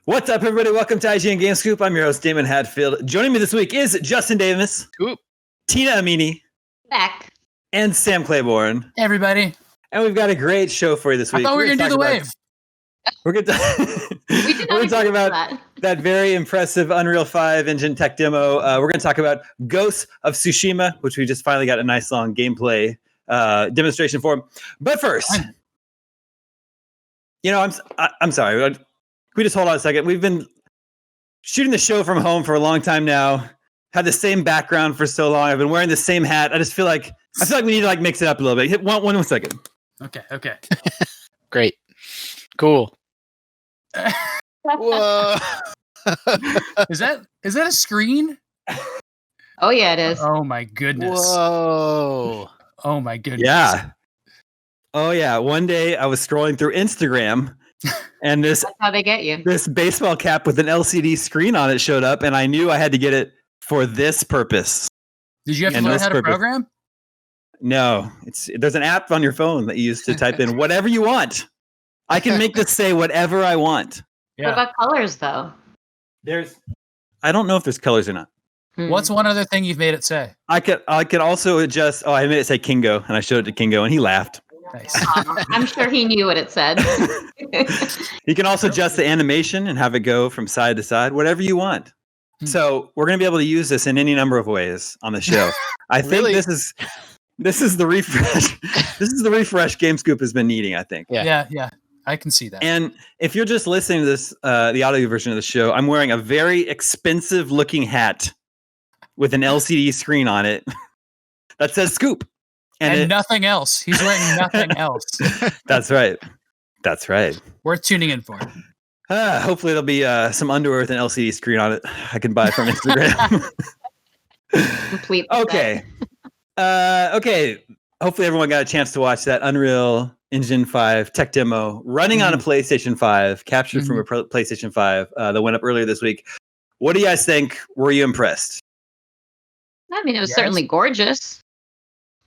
What's up, everybody? Welcome to IGN Game Scoop. I'm your host, Damon Hadfield. Joining me this week is Justin Davis, Scoop. Tina Amini, Back. and Sam Claiborne. Hey, everybody. And we've got a great show for you this week. I thought we were going to do the wave. We're going to talk about that very impressive Unreal 5 engine tech demo. We're going to talk about Ghosts of Tsushima, which we just finally got a nice long gameplay demonstration for. But first, I'm sorry. Can we just hold on a second? We've been shooting the show from home for a long time now. Had the same background for so long. I've been wearing the same hat. I feel like we need to mix it up a little bit. Hit one second. Okay. Great. Cool. Whoa. Is that a screen? Oh yeah, it is. Oh my goodness. Whoa. Oh my goodness. Yeah. Oh yeah. One day I was scrolling through Instagram and That's how they get you. This baseball cap with an LCD screen on it showed up, and I knew I had to get it for this purpose. Did you have to learn how to program? No, there's an app on your phone that you use to type in whatever you want. I can make this say whatever I want. Yeah. What about colors, though? I don't know if there's colors or not. What's one other thing you've made it say? I could also adjust. Oh, I made it say Kingo, and I showed it to Kingo, and he laughed. Nice. I'm sure he knew what it said. You can also adjust the animation and have it go from side to side, whatever you want. So we're going to be able to use this in any number of ways on the show. I think this is the refresh. This is the refresh Game Scoop has been needing, I think. Yeah. I can see that. And if you're just listening to this, the audio version of the show, I'm wearing a very expensive looking hat with an LCD screen on it that says Scoop. And nothing else. He's wearing nothing else. That's right. Worth tuning in for. Hopefully there'll be some underwear with an LCD screen on it I can buy from Instagram. Complete. Okay. Okay. Hopefully everyone got a chance to watch that Unreal Engine 5 tech demo running on a PlayStation 5, captured from a PlayStation 5 that went up earlier this week. What do you guys think? Were you impressed? I mean, it was certainly gorgeous,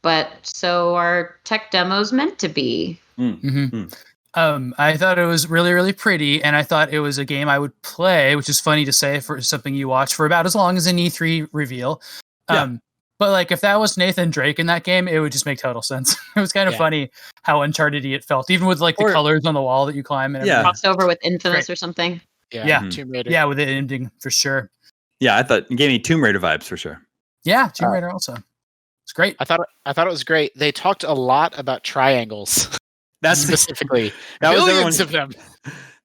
but so are tech demos meant to be. I thought it was really, really pretty, and I thought it was a game I would play, which is funny to say for something you watch for about as long as an E3 reveal. But if that was Nathan Drake in that game, it would just make total sense. It was kind of funny how Uncharted-y it felt, even with the colors on the wall that you climb and everything. Crossed over with Infamous or something. Yeah. Tomb Raider. Yeah, with the ending for sure. Yeah, I thought it gave me Tomb Raider vibes for sure. Yeah, Tomb Raider also. It's great. I thought it was great. They talked a lot about triangles. That's specifically. Millions of them.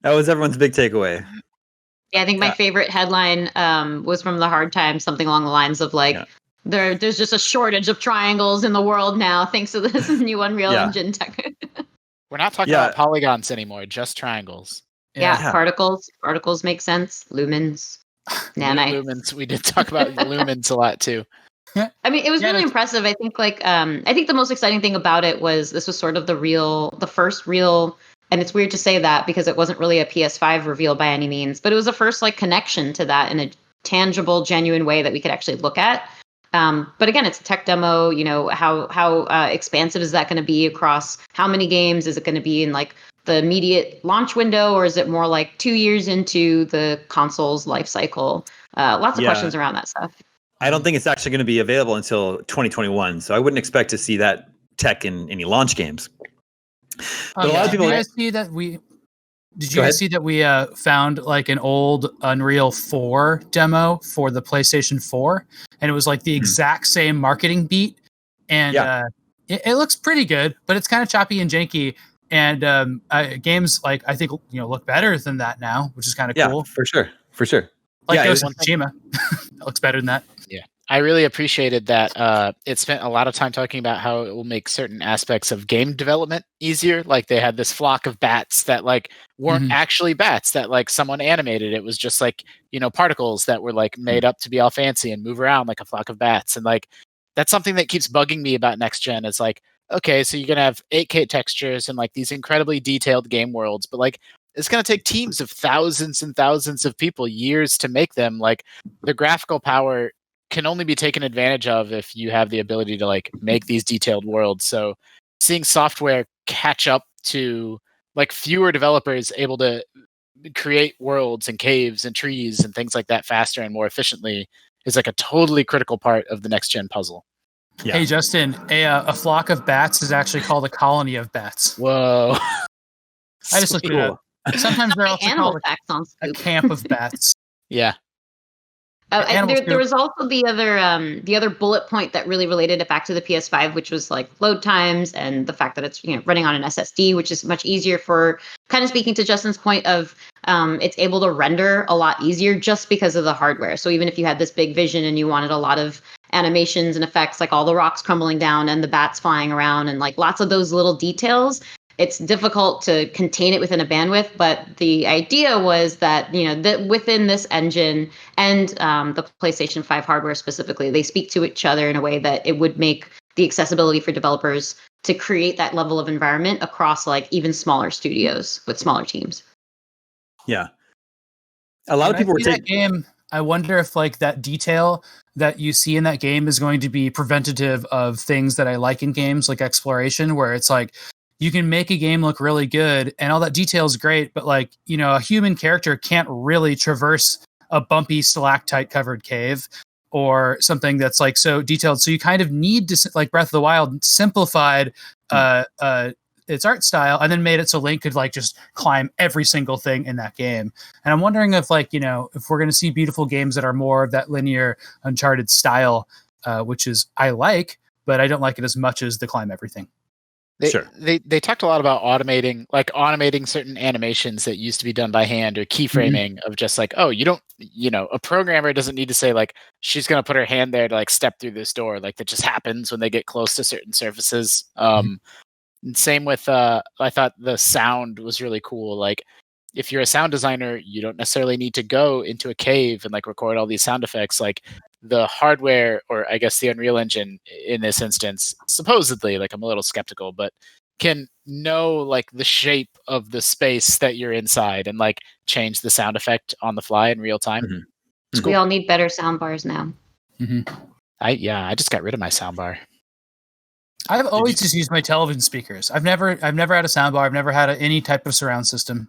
That was everyone's big takeaway. Yeah, I think my favorite headline was from The Hard Times, something along the lines of there's just a shortage of triangles in the world now thanks to this new Unreal Engine tech. We're not talking about polygons anymore, just triangles. Yeah, particles. Particles make sense. Lumens. Nanites. Lumens. We did talk about lumens a lot too. I mean, it was really impressive. I think I think the most exciting thing about it was this was sort of the first real, and it's weird to say that because it wasn't really a PS5 reveal by any means, but it was the first connection to that in a tangible, genuine way that we could actually look at. But again, it's a tech demo. You know, how expansive is that going to be across how many games? Is it going to be in the immediate launch window, or is it more 2 years into the console's life cycle? Lots of questions around that stuff. I don't think it's actually going to be available until 2021, so I wouldn't expect to see that tech in any launch games. But a lot of people. Did you guys see that we found an old Unreal 4 demo for the PlayStation 4, and it was the exact same marketing beat, and it looks pretty good, but it's kind of choppy and janky. And games I think look better than that now, which is kind of cool. For sure. Ghost of Tsushima. That looks better than that. Yeah, I really appreciated that. It spent a lot of time talking about how it will make certain aspects of game development easier. They had this flock of bats that weren't actually bats, that someone animated. It was just particles that were made up to be all fancy and move around like a flock of bats. And that's something that keeps bugging me about next gen. Is okay, so you're gonna have 8K textures and these incredibly detailed game worlds, but it's going to take teams of thousands and thousands of people years to make them. The graphical power can only be taken advantage of if you have the ability to make these detailed worlds. So seeing software catch up to fewer developers able to create worlds and caves and trees and things like that faster and more efficiently is like a totally critical part of the next gen puzzle. Yeah. Hey Justin, a flock of bats is actually called a colony of bats. Whoa. I just looked it up. Sometimes they're also called a camp of bats. Yeah. There was also the other bullet point that really related it back to the PS5, which was like load times and the fact that it's running on an SSD, which is much easier for kind of speaking to Justin's point of it's able to render a lot easier just because of the hardware. So even if you had this big vision and you wanted a lot of animations and effects, like all the rocks crumbling down and the bats flying around and like lots of those little details, it's difficult to contain it within a bandwidth, but the idea was that, that within this engine and the PlayStation 5 hardware specifically, they speak to each other in a way that it would make the accessibility for developers to create that level of environment across like even smaller studios with smaller teams. Yeah. A lot of people were that game. I wonder if like that detail that you see in that game is going to be preventative of things that I like in games like exploration, where it's like, you can make a game look really good and all that detail is great, but like, a human character can't really traverse a bumpy stalactite covered cave or something that's like so detailed. So you kind of need to, like Breath of the Wild, simplified its art style and then made it so Link could like just climb every single thing in that game. And I'm wondering if like, if we're going to see beautiful games that are more of that linear Uncharted style, which is I like, but I don't like it as much as the climb everything. They talked a lot about automating certain animations that used to be done by hand or keyframing of just like, oh, you don't, a programmer doesn't need to say like, she's going to put her hand there to like step through this door. Like that just happens when they get close to certain surfaces. And same with, I thought the sound was really cool. Like if you're a sound designer, you don't necessarily need to go into a cave and like record all these sound effects. Like the hardware, or I guess the Unreal Engine in this instance, supposedly, like I'm a little skeptical, but can know like the shape of the space that you're inside and like change the sound effect on the fly in real time. Cool. We all need better sound bars now. I just got rid of my sound bar. I've always just used my television speakers. I've never had a sound bar. I've never had any type of surround system.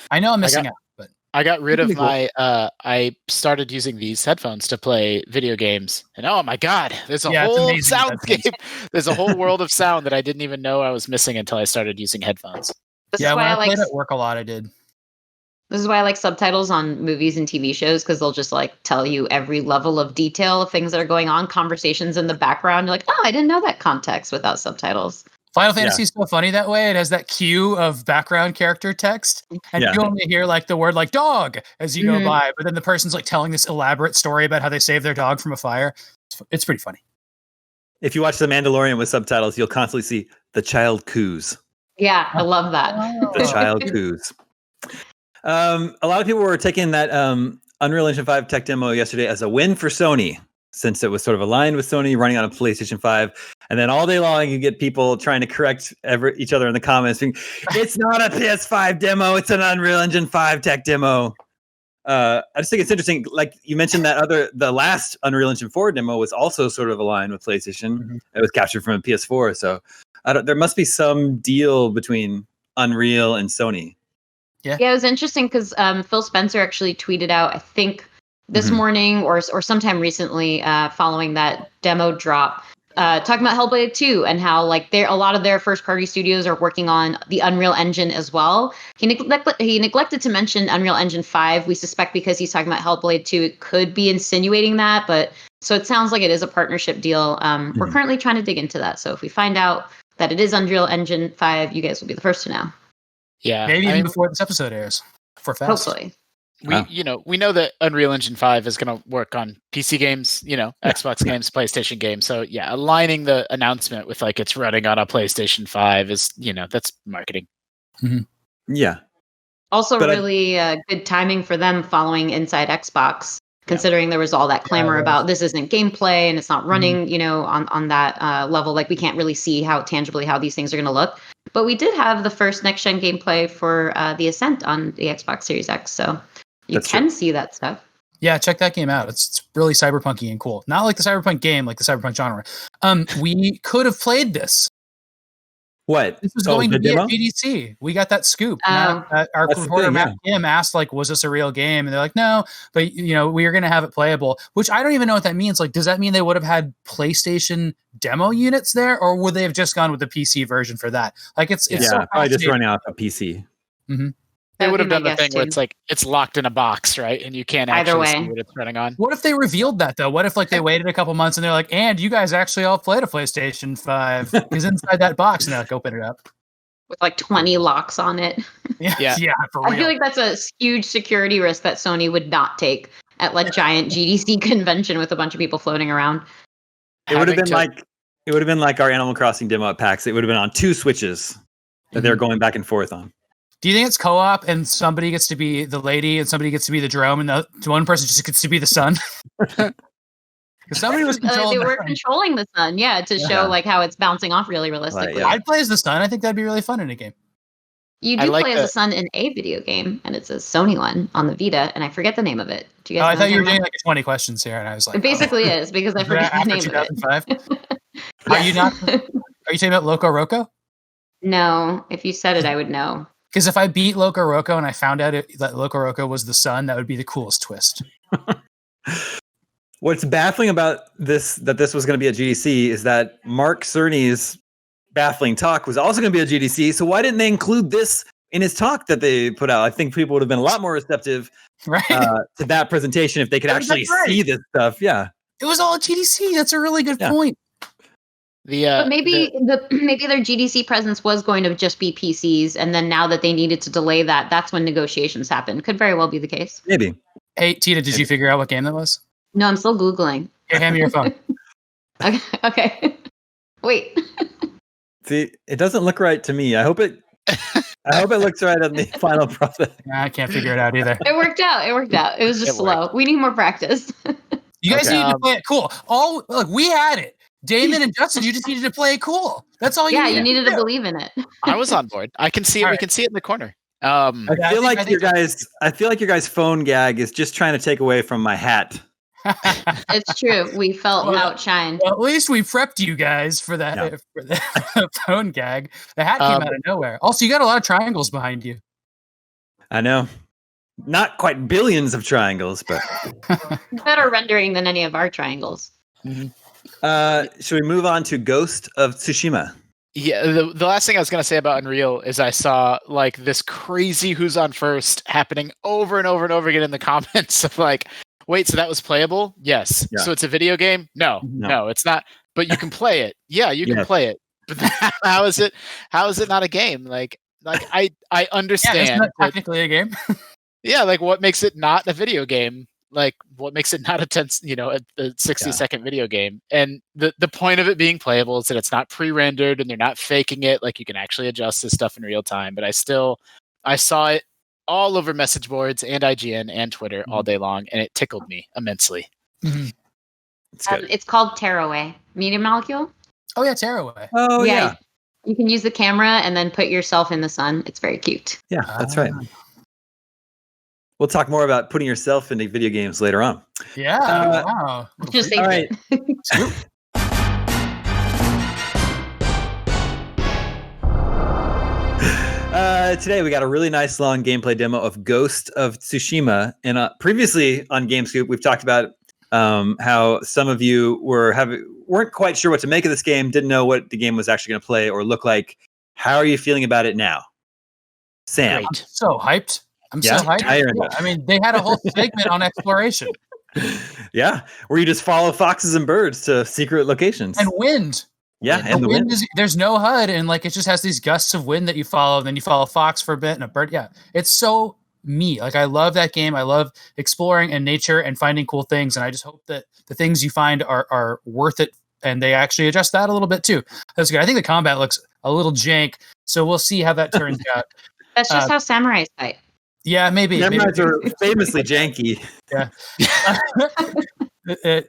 I know I'm missing out, but I got rid of my I started using these headphones to play video games, and oh my god, there's a whole soundscape. There's a whole world of sound that I didn't even know I was missing until I started using headphones. When I played at work a lot, I did. This is why I like subtitles on movies and TV shows, because they'll just like tell you every level of detail of things that are going on, conversations in the background. You're like, oh, I didn't know that context without subtitles. Final Fantasy is so funny that way. It has that cue of background character text, and you only hear like the word like dog as you go by, but then the person's like telling this elaborate story about how they saved their dog from a fire. It's pretty funny. If you watch The Mandalorian with subtitles, you'll constantly see the child coos. Yeah, I love that. The child coos. A lot of people were taking that Unreal Engine 5 tech demo yesterday as a win for Sony, since it was sort of aligned with Sony running on a PlayStation 5. And then all day long, you get people trying to correct each other in the comments, being, it's not a PS5 demo, it's an Unreal Engine 5 tech demo. I just think it's interesting. Like you mentioned the last Unreal Engine 4 demo was also sort of aligned with PlayStation. It was captured from a PS4. So there must be some deal between Unreal and Sony. Yeah, it was interesting because Phil Spencer actually tweeted out, I think this morning or sometime recently, following that demo drop, talking about Hellblade 2 and how like a lot of their first party studios are working on the Unreal Engine as well. He neglected to mention Unreal Engine 5. We suspect because he's talking about Hellblade 2, it could be insinuating that, but so it sounds like it is a partnership deal. We're currently trying to dig into that. So if we find out that it is Unreal Engine 5, you guys will be the first to know. Yeah, maybe even before this episode airs. For fast. Hopefully. We know that Unreal Engine 5 is going to work on PC games, Xbox games, PlayStation games. So yeah, aligning the announcement with like it's running on a PlayStation 5 is, that's marketing. Yeah. Also, really good timing for them following Inside Xbox, considering there was all that clamor about this isn't gameplay and it's not running, on that level. Like we can't really see how these things are going to look. But we did have the first next-gen gameplay for the Ascent on the Xbox Series X, so you can see that stuff. Yeah, check that game out. It's really cyberpunky and cool. Not like the cyberpunk game, like the cyberpunk genre. We could have played this. What? This was going the to be demo? at GDC. We got that scoop. Oh. Our That's the reporter thing, Matt Kim asked, like, was this a real game? And they're like, no, but we are going to have it playable. Which I don't even know what that means. Like, does that mean they would have had PlayStation demo units there, or would they have just gone with the PC version for that? Like, it's so probably just fascinating. running off a PC. Mm-hmm. They would have done the guess thing where too. it's like it's locked in a box, right? And you can't Either actually way. see what it's running on. What if they revealed that though? What if like they waited a couple months and they're like, and you guys actually all played a PlayStation 5 because inside that box, and they're like, open it up. With like 20 locks on it. Yeah. For real. I feel like that's a huge security risk that Sony would not take at like giant GDC convention with a bunch of people floating around. It would have been like our Animal Crossing demo at PAX. It would have been on 2 Switches that they're going back and forth on. Do you think it's co-op and somebody gets to be the lady and somebody gets to be the drone and the one person just gets to be the sun? Because somebody was controlling. They were controlling the sun, to show like how it's bouncing off really realistically. Right, I'd play as the sun. I think that'd be really fun in a game. You do play as a sun in a video game, and it's a Sony one on the Vita, and I forget the name of it. Do you guys? I thought you were doing like 20 questions here, and I was like, it basically is because I forget the name 2005? of it. Are you not? Are you talking about Loco Roco? No, if you said it, I would know. Because if I beat Loco Roco and I found out that Loco Roco was the sun, that would be the coolest twist. What's baffling about this was going to be at GDC is that Mark Cerny's baffling talk was also going to be at GDC. So why didn't they include this in his talk that they put out? I think people would have been a lot more receptive to that presentation if they could actually see this stuff. Yeah, it was all at GDC. That's a really good point. But maybe their GDC presence was going to just be PCs, and then now that they needed to delay that, that's when negotiations happened. Could very well be the case. Maybe. Hey, Tina, did you figure out what game that was? No, I'm still Googling. Here, hand me your phone. Okay. Wait. See, it doesn't look right to me. I hope it looks right on the final product. I can't figure it out either. It worked out. It was just slow. We need more practice. You guys needed to play it cool. Look, we had it. Damon and Justin, you just needed to play it cool. That's all you needed. Yeah, you needed to believe in it. I was on board. I can see it. All We right. can see it in the corner. I feel like your guys' phone gag is just trying to take away from my hat. It's true. We felt outshined. Well, at least we prepped you guys for that for the phone gag. The hat came out of nowhere. Also, you got a lot of triangles behind you. I know. Not quite billions of triangles, but Better rendering than any of our triangles. Mm-hmm. Should we move on to Ghost of Tsushima? Yeah, the last thing I was going to say about Unreal is I saw like this crazy who's on first happening over and over and over again in the comments of like, wait, so that was playable? Yes. Yeah. So it's a video game? No, it's not. But you can play it. Yeah, you can play it. But how is it not a game? Like I understand. Yeah, it's not technically a game. Yeah, like what makes it not a video game? Like what makes it not a 60-second video game? And the point of it being playable is that it's not pre-rendered and they're not faking it. Like you can actually adjust this stuff in real time. But I saw it all over message boards and IGN and Twitter all day long, and it tickled me immensely. Mm-hmm. It's called Tearaway. Media Molecule? Oh yeah, Tearaway. Oh yeah. You can use the camera and then put yourself in the sun. It's very cute. Yeah, that's right. We'll talk more about putting yourself into video games later on. Yeah. Wow. Just all right. Today we got a really nice long gameplay demo of Ghost of Tsushima. And previously on GameScoop, we've talked about how some of you weren't quite sure what to make of this game, didn't know what the game was actually going to play or look like. How are you feeling about it now, Sam? Great. I'm so hyped. So hyped. I mean, they had a whole segment on exploration. Yeah, where you just follow foxes and birds to secret locations. And wind. Yeah, and the wind. There's no HUD, and like it just has these gusts of wind that you follow, and then you follow a fox for a bit and a bird. Yeah, it's so me. Like I love that game. I love exploring and nature and finding cool things, and I just hope that the things you find are worth it, and they actually adjust that a little bit too. That's good. I think the combat looks a little jank, so we'll see how that turns out. That's just how samurais fight. Yeah, maybe. Samurais are famously janky. Yeah.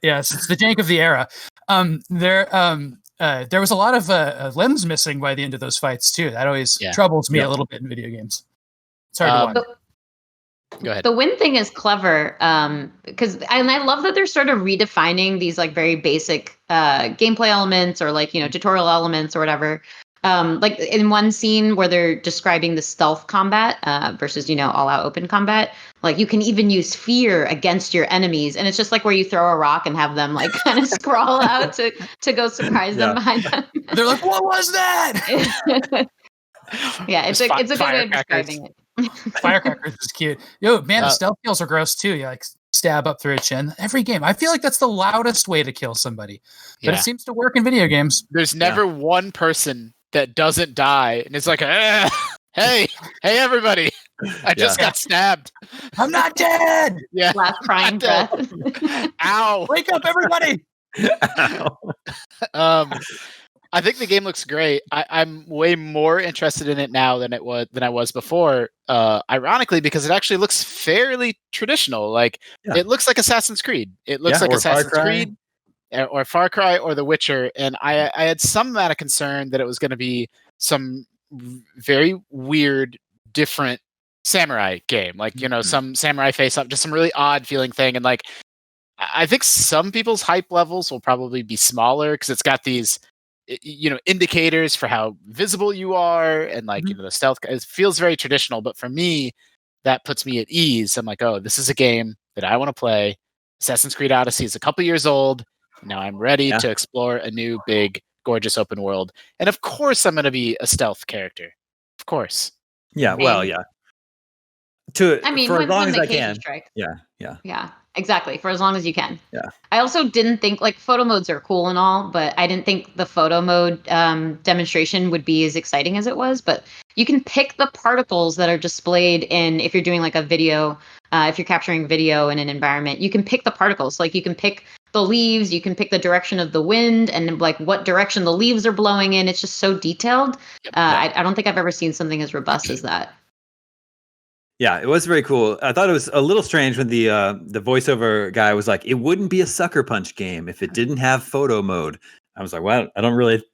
Yes, it's the jank of the era. There was a lot of limbs missing by the end of those fights too. That always troubles me a little bit in video games. It's hard to watch. Go ahead. The wind thing is clever because I love that they're sort of redefining these like very basic gameplay elements or like tutorial elements or whatever. like in one scene where they're describing the stealth combat versus, all out open combat, like you can even use fear against your enemies. And it's just like where you throw a rock and have them like kind of scrawl out to go surprise them behind them. They're like, what was that? Yeah, it's a good way of describing it. Firecrackers is cute. Yo, man, the stealth kills are gross too. You like stab up through a chin. Every game. I feel like that's the loudest way to kill somebody. But it seems to work in video games. There's never one person that doesn't die and it's like, hey everybody. I just got stabbed. I'm not dead. Yeah. Last crying breath. Ow. Wake up, everybody. I think the game looks great. I'm way more interested in it now than I was before. Ironically, because it actually looks fairly traditional. Like it looks like Assassin's Creed. It looks like Assassin's Creed or Far Cry or The Witcher. And I had some amount of concern that it was going to be some very weird, different samurai game. Like, some samurai face up, just some really odd feeling thing. And like, I think some people's hype levels will probably be smaller because it's got these indicators for how visible you are and like the stealth. It feels very traditional, but for me that puts me at ease. I'm like, oh, this is a game that I want to play. Assassin's Creed Odyssey is a couple years old. Now I'm ready to explore a new big gorgeous open world, and of course I'm going to be a stealth character, of course. For as long as I can. Strike. Yeah, exactly, for as long as you can. Yeah. I also didn't think, like, photo modes are cool and all, but I didn't think the photo mode demonstration would be as exciting as it was. But you can pick the particles that are displayed if you're doing like a video, if you're capturing video in an environment, you can pick the particles. Like you can pick the leaves, you can pick the direction of the wind and like what direction the leaves are blowing in. It's just so detailed. I don't think I've ever seen something as robust as that. Yeah, it was very cool. I thought it was a little strange when the voiceover guy was like, it wouldn't be a Sucker Punch game if it didn't have photo mode. I was like, well, I don't really...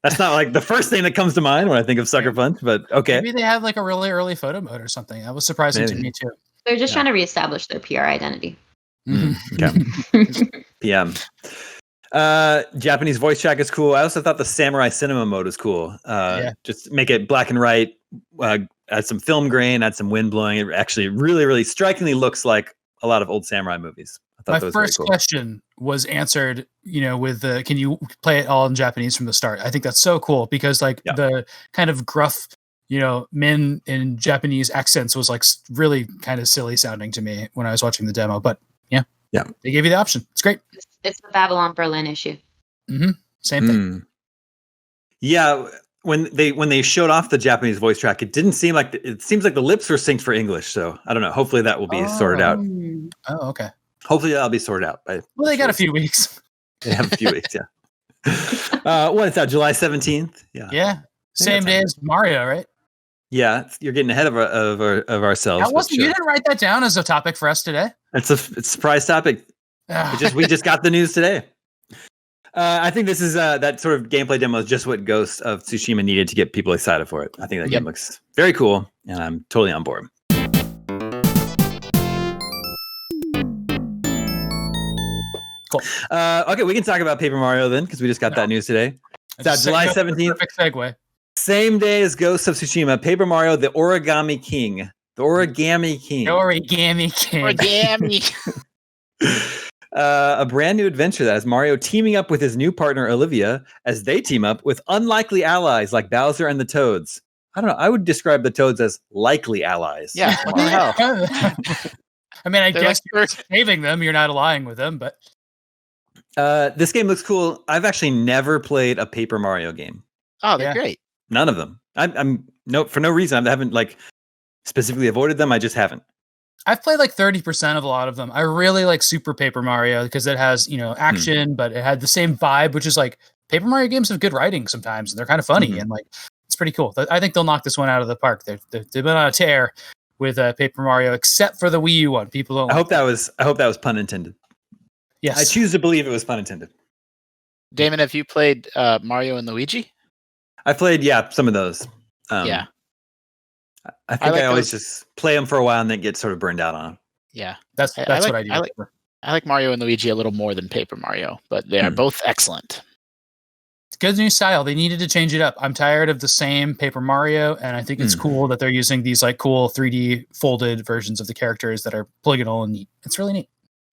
That's not like the first thing that comes to mind when I think of Sucker Punch, but okay. Maybe they have like a really early photo mode or something. That was surprising to me too. They're just trying to reestablish their PR identity. Okay. PM. Japanese voice track is cool. I also thought the Samurai Cinema mode was cool. Just make it black and white, add some film grain, add some wind blowing. It actually really, really strikingly looks like a lot of old samurai movies. I thought My first question was answered, with the, can you play it all in Japanese from the start? I think that's so cool because like the kind of gruff, men in Japanese accents was like really kind of silly sounding to me when I was watching the demo, but they gave you the option. It's great. It's the Babylon Berlin issue. Mm-hmm. Same thing. Yeah. When they showed off the Japanese voice track, it seems like the lips were synced for English. So I don't know. Hopefully that will be sorted out. Oh, okay. Hopefully that'll be sorted out. They got a few weeks. They have a few weeks. Yeah. When it's out, July 17th. Yeah. Yeah. Same day as Mario, right? Yeah, you're getting ahead of ourselves. You didn't write that down as a topic for us today. It's a surprise topic. We just got the news today. I think this is that sort of gameplay demo is just what Ghost of Tsushima needed to get people excited for it. I think that game looks very cool, and I'm totally on board. Cool. Okay, we can talk about Paper Mario then, because we just got that news today. It's July 17th. Perfect segue. Same day as Ghost of Tsushima, Paper Mario, the Origami King. A brand new adventure that has Mario teaming up with his new partner Olivia as they team up with unlikely allies like Bowser and the Toads. I don't know. I would describe the Toads as likely allies. Yeah. What the hell? I mean, I guess you're saving them. You're not allying with them, but this game looks cool. I've actually never played a Paper Mario game. Oh, they're great. None of them. I'm for no reason. I haven't like specifically avoided them. I just haven't. I've played like 30% of a lot of them. I really like Super Paper Mario because it has, action, but it had the same vibe, which is like Paper Mario games have good writing sometimes, and they're kind of funny, and like it's pretty cool. I think they'll knock this one out of the park. They've been on a tear with Paper Mario, except for the Wii U one. People don't. I hope that was pun intended. Yes, I choose to believe it was pun intended. Damon, have you played Mario and Luigi? I played, some of those. Yeah. I think I always just play them for a while and then get sort of burned out on them. Yeah. That's what I do. I like Mario and Luigi a little more than Paper Mario, but they are both excellent. good new style. They needed to change it up. I'm tired of the same Paper Mario, and I think it's cool that they're using these like cool 3D folded versions of the characters that are polygonal and neat. It's really neat.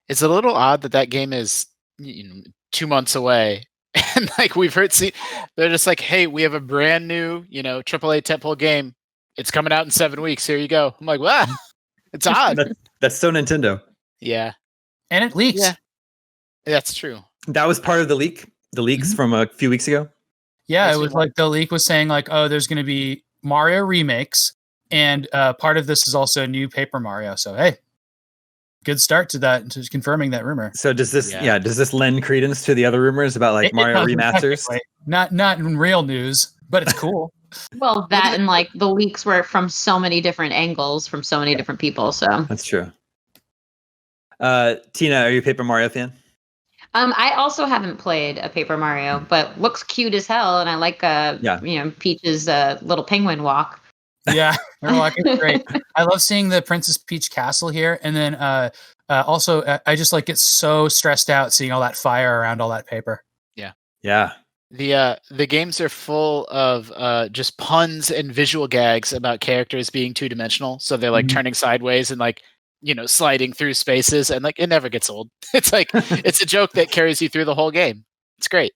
It's a little odd that game is 2 months away, and like we've heard, they're just like, "Hey, we have a brand new, AAA tentpole game. It's coming out in 7 weeks. Here you go." I'm like, "Wow, it's odd." That's so Nintendo. Yeah, and it leaks. Yeah, that's true. That was part of the leak. The leaks from a few weeks ago. Yeah, it was like the leak was saying like, "Oh, there's going to be Mario remakes, and part of this is also a new Paper Mario." So hey. Good start to that, to confirming that rumor. So does this, does this lend credence to the other rumors about like Mario remasters? Not in real news, but it's cool. Well, that and like the leaks were from so many different angles from so many different people. So that's true. Tina, are you a Paper Mario fan? I also haven't played a Paper Mario, but looks cute as hell, and I like Peach's little penguin walk. Yeah, it's great. I love seeing the Princess Peach castle here, and then also I just like get so stressed out seeing all that fire around all that paper. Yeah. The games are full of just puns and visual gags about characters being 2-dimensional, so they're like turning sideways and like sliding through spaces, and like it never gets old. It's like it's a joke that carries you through the whole game. It's great.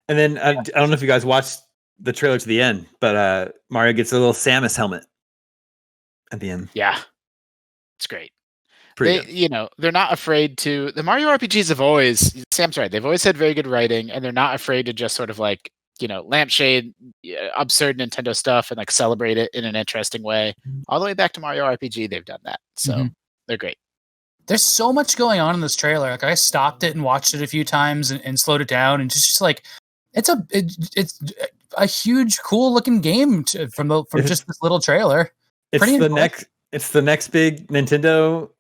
And then I don't know if you guys watched the trailer to the end, but Mario gets a little Samus helmet at the end. Yeah, it's great. Pretty good. They're not afraid to. The Mario RPGs have always. Sam's right. They've always had very good writing, and they're not afraid to just sort of like lampshade absurd Nintendo stuff and like celebrate it in an interesting way. All the way back to Mario RPG, they've done that. So they're great. There's so much going on in this trailer. Like I stopped it and watched it a few times and slowed it down, and just like it's a huge, cool looking game from just this little trailer. It's the next big Nintendo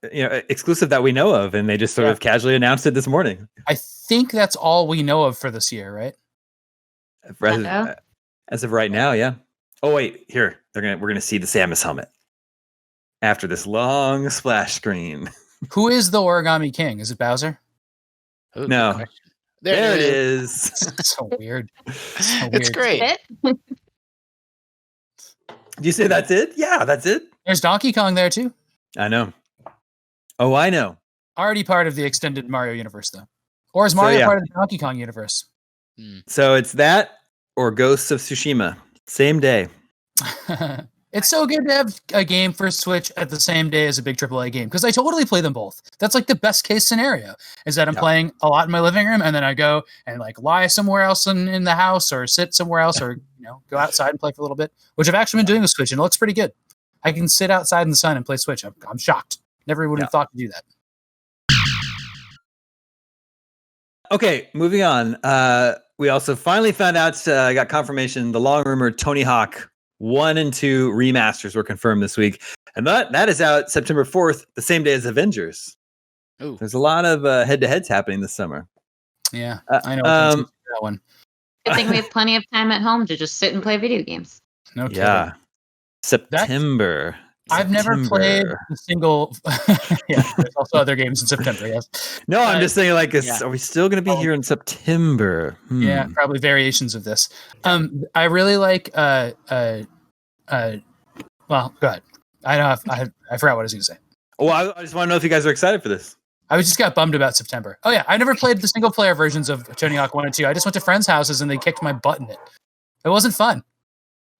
exclusive that we know of, and they just sort of casually announced it this morning. I think that's all we know of for this year, right? As of right now, yeah. Oh wait, here we're gonna see the Samus helmet after this long splash screen. Who is the Origami King? Is it Bowser? Ooh, no. There it is. So weird. It's great. Do you say that's it? Yeah, that's it. There's Donkey Kong there too. I know. Oh, I know. Already part of the extended Mario universe, though. Or is Mario part of the Donkey Kong universe? So it's that or Ghosts of Tsushima. Same day. It's so good to have a game for Switch at the same day as a big AAA game, because I totally play them both. That's like the best case scenario, is that I'm playing a lot in my living room, and then I go and like lie somewhere else in the house, or sit somewhere else, or go outside and play for a little bit, which I've actually been doing with Switch, and it looks pretty good. I can sit outside in the sun and play Switch. I'm shocked. Never would have thought to do that. Okay, moving on. We also finally found out, got confirmation, the long rumored Tony Hawk 1 and 2 remasters were confirmed this week. And that is out September 4th, the same day as Avengers. Ooh. There's a lot of head-to-heads happening this summer. Yeah, I know. That one. Good thing we have plenty of time at home to just sit and play video games. No kidding. Yeah. September. I've never played a single. Yeah, there's also other games in September. Yes. No, I'm just saying, like, are we still going to be here in September? Yeah, probably variations of this. I really like. Well, go ahead. I know. I forgot what I was going to say. Well, I just want to know if you guys are excited for this. I just got bummed about September. Oh yeah, I never played the single player versions of Tony Hawk 1 and 2. I just went to friends' houses and they kicked my butt in it. It wasn't fun.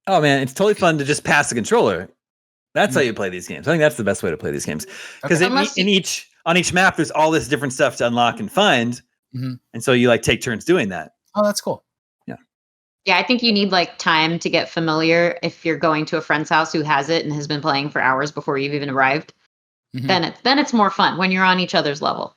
Oh man, it's totally fun to just pass the controller. That's how you play these games. I think that's the best way to play these games, because on each map there's all this different stuff to unlock and find, and so you like take turns doing that. Oh, that's cool. Yeah, I think you need like time to get familiar. If you're going to a friend's house who has it and has been playing for hours before you've even arrived, then it's more fun when you're on each other's level.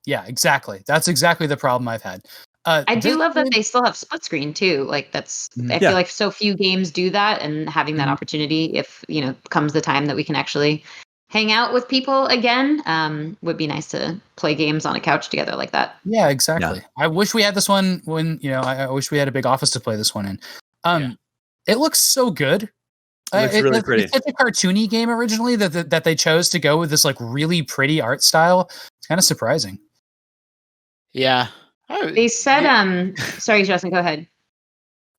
Yeah, exactly. That's exactly the problem I've had. I do love that they still have split screen too. Like that's, I feel like so few games do that, and having that opportunity, if comes the time that we can actually hang out with people again, would be nice to play games on a couch together like that. Yeah, exactly. Yeah. I wish we had this one when I wish we had a big office to play this one in. It looks so good. It looks really pretty. It's a cartoony game originally that they chose to go with this like really pretty art style. It's kind of surprising. Yeah. They said, sorry, Justin, go ahead.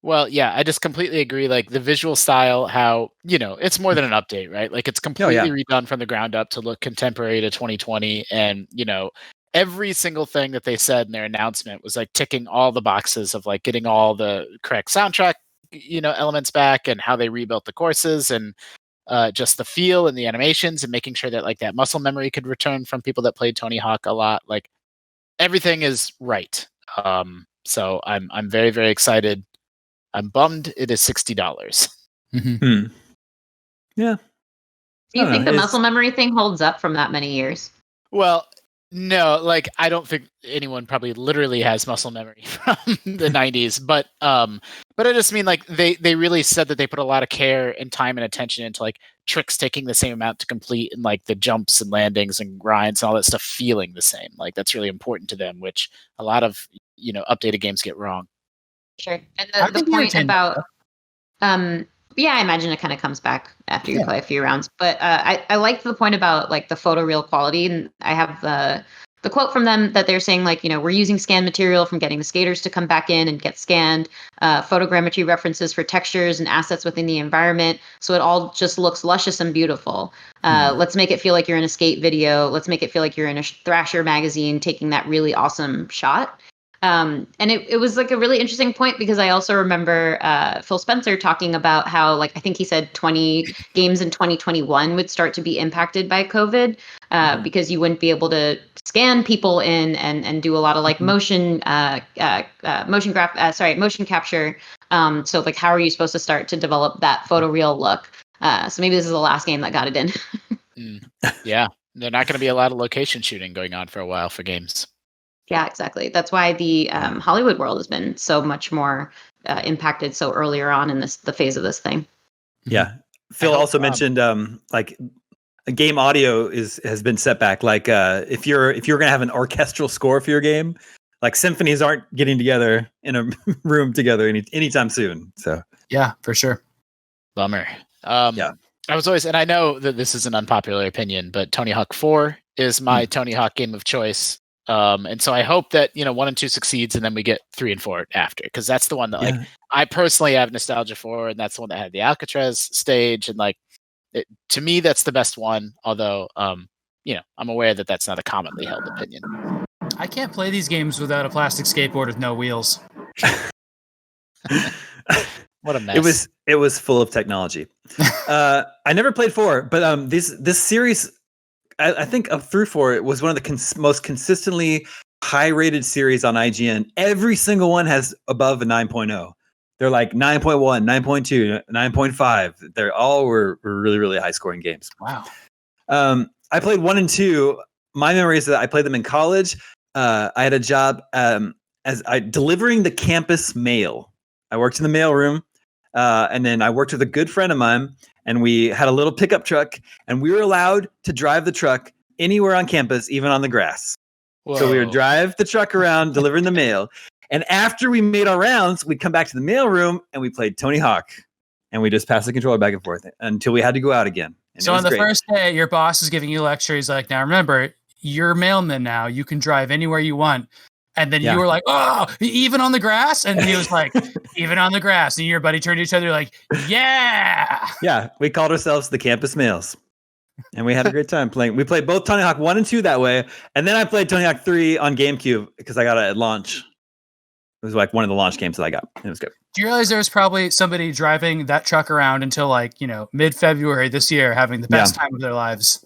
Well, yeah, I just completely agree. Like the visual style, how, it's more than an update, right? Like it's completely redone from the ground up to look contemporary to 2020. And, every single thing that they said in their announcement was like ticking all the boxes of like getting all the correct soundtrack, elements back, and how they rebuilt the courses, and just the feel and the animations, and making sure that like that muscle memory could return from people that played Tony Hawk a lot. Like everything is right. So I'm very, very excited. I'm bummed it is $60. Mm-hmm. Yeah. Do you think the muscle memory thing holds up from that many years? Well, no, like I don't think anyone probably literally has muscle memory from the 90s, but I just mean like they really said that they put a lot of care and time and attention into like tricks taking the same amount to complete, and like the jumps and landings and grinds and all that stuff feeling the same. Like that's really important to them, which a lot of updated games get wrong. Sure. And the point about I imagine it kind of comes back after you play a few rounds. But I liked the point about like the photoreal quality, and I have the quote from them that they're saying like, we're using scanned material from getting the skaters to come back in and get scanned, photogrammetry references for textures and assets within the environment, so it all just looks luscious and beautiful. Let's make it feel like you're in a skate video. Let's make it feel like you're in a Thrasher magazine taking that really awesome shot. And it was like a really interesting point, because I also remember Phil Spencer talking about how, like, I think he said 20 games in 2021 would start to be impacted by COVID, because you wouldn't be able to scan people in and do a lot of like motion capture. So like, how are you supposed to start to develop that photoreal look? So maybe this is the last game that got it in. Yeah, there's not going to be a lot of location shooting going on for a while for games. Yeah, exactly. That's why the Hollywood world has been so much more impacted so earlier on in the phase of this thing. Yeah, Phil also mentioned like game audio has been set back. Like if you're going to have an orchestral score for your game, like symphonies aren't getting together in a room together anytime soon. So yeah, for sure. Bummer. I was always, and I know that this is an unpopular opinion, but Tony Hawk 4 is my Tony Hawk game of choice. And so I hope that 1 and 2 succeeds, and then we get 3 and 4 after, because that's the one that like I personally have nostalgia for, and that's the one that had the Alcatraz stage, and like to me that's the best one. Although I'm aware that that's not a commonly held opinion. I can't play these games without a plastic skateboard with no wheels. What a mess! It was full of technology. I never played 4, but this series, I think up through 4, it was one of the most consistently high-rated series on IGN. Every single one has above a 9.0. They're like 9.1, 9.2, 9.5. They're all were really, really high-scoring games. Wow. I played 1 and 2. My memory is that I played them in college. I had a job delivering the campus mail. I worked in the mailroom, and then I worked with a good friend of mine. And we had a little pickup truck, and we were allowed to drive the truck anywhere on campus, even on the grass. Whoa. So we would drive the truck around, delivering the mail. And after we made our rounds, we'd come back to the mailroom, and we played Tony Hawk. And we just passed the controller back and forth until we had to go out again. And so on the first day, your boss is giving you a lecture. He's like, now remember, you're a mailman now. You can drive anywhere you want. And then you were like, oh, even on the grass? And he was like, even on the grass. And your buddy turned to each other like, yeah. Yeah, we called ourselves the Campus Males. And we had a great time playing. We played both Tony Hawk 1 and 2 that way. And then I played Tony Hawk 3 on GameCube because I got it at launch. It was like one of the launch games that I got. It was good. Do you realize there was probably somebody driving that truck around until like, mid-February this year, having the best time of their lives?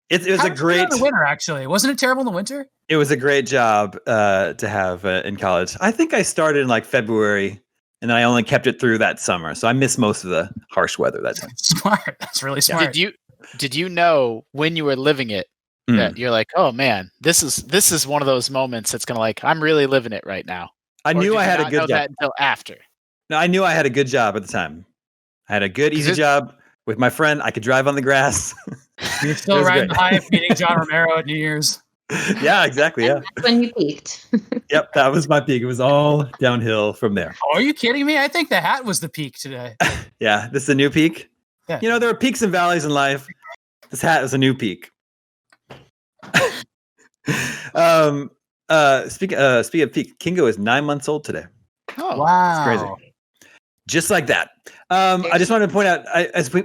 It was a great in the winter, actually. Wasn't it terrible in the winter? It was a great job to have in college. I think I started in like February, and then I only kept it through that summer. So I missed most of the harsh weather that time. Smart. That's really smart. Did you know when you were living it that you're like, oh man, this is one of those moments that's gonna like, I'm really living it right now? I knew I had a good job. That until after. No, I knew I had a good job at the time. I had a good, easy job with my friend. I could drive on the grass. You're still riding the high of meeting John Romero at New Year's. Yeah, exactly. Yeah. That's when you peaked. Yep, that was my peak. It was all downhill from there. Oh, are you kidding me? I think the hat was the peak today. Yeah, this is a new peak. Yeah. There are peaks and valleys in life. This hat is a new peak. speaking of peak, Kingo is 9 months old today. Oh, wow. It's crazy. Just like that. I just wanted to point out,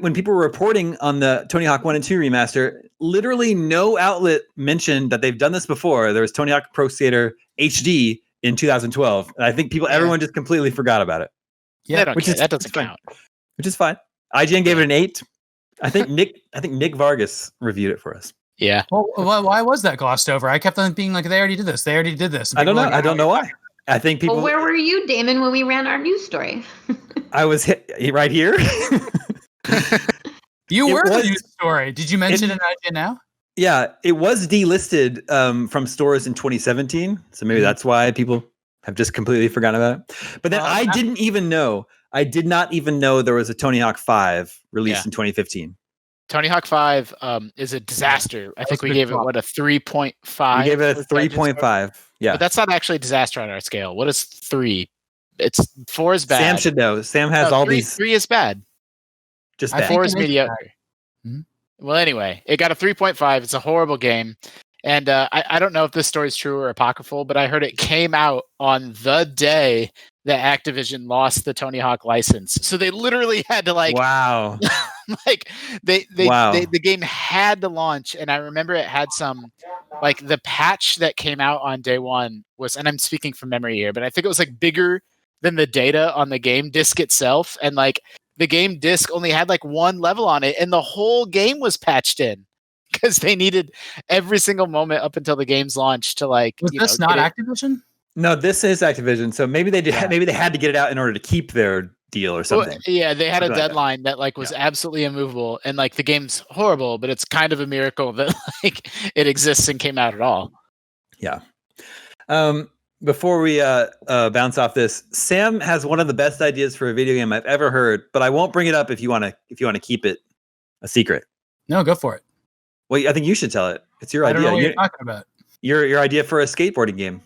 when people were reporting on the Tony Hawk 1 and 2 remaster, literally no outlet mentioned that they've done this before. There was Tony Hawk Pro Skater HD in 2012. And I think everyone just completely forgot about it. Yeah, that doesn't count. Which is fine. IGN gave it an 8. I think Nick Vargas reviewed it for us. Yeah. Well, why was that glossed over? I kept on being like, they already did this. And I don't know. I don't know why. I think people. Well, where were you, Damon, when we ran our news story? I was right here. You were the news story. Did you mention it IGN now? Yeah, it was delisted from stores in 2017. So maybe that's why people have just completely forgotten about it. But then I did not even know there was a Tony Hawk 5 released in 2015. Tony Hawk 5 is a disaster. I think we gave it, a 3.5? We gave it a 3.5. Yeah. But that's not actually a disaster on our scale. What is 3? 4 is bad. Sam should know. Sam has all these. 3 is bad. Just bad. 4 is mediocre. Mm-hmm. Well, anyway, it got a 3.5. It's a horrible game. And I don't know if this story is true or apocryphal, but I heard it came out on the day that Activision lost the Tony Hawk license. So they literally had to wow. The game had to launch. And I remember it had some, the patch that came out on day one was, and I'm speaking from memory here, but I think it was bigger than the data on the game disc itself. And the game disc only had one level on it, and the whole game was patched in because they needed every single moment up until the game's launch to Was this not Activision? No, this is Activision. So maybe they did. Maybe they had to get it out in order to keep their deal or something. Well, yeah, they had a deadline that was absolutely immovable, and the game's horrible, but it's kind of a miracle that it exists and came out at all. Yeah. Before we bounce off this, Sam has one of the best ideas for a video game I've ever heard, but I won't bring it up if you want to keep it a secret. No, go for it. Well, I think you should tell it. It's your idea. I don't know what you're talking about. Your idea for a skateboarding game.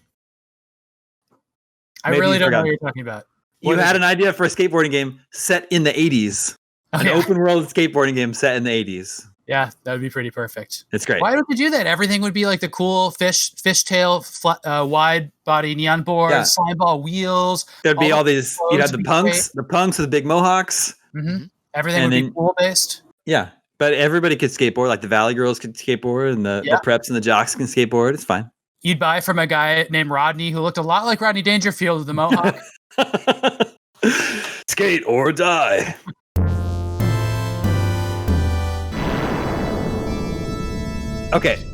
I really don't know what you're talking about. You had an idea for a skateboarding game set in the 80s. An open world skateboarding game set in the 80s. Yeah, that would be pretty perfect. It's great. Why don't you do that? Everything would be the cool fishtail, wide body neon board, slime ball wheels. There'd be all these. You'd have the punks with the big mohawks. Mm-hmm. Everything would be pool based. Yeah, but everybody could skateboard. The Valley Girls could skateboard, and the preps and the jocks can skateboard. It's fine. You'd buy from a guy named Rodney who looked a lot like Rodney Dangerfield with the mohawk. Skate or die. Okay,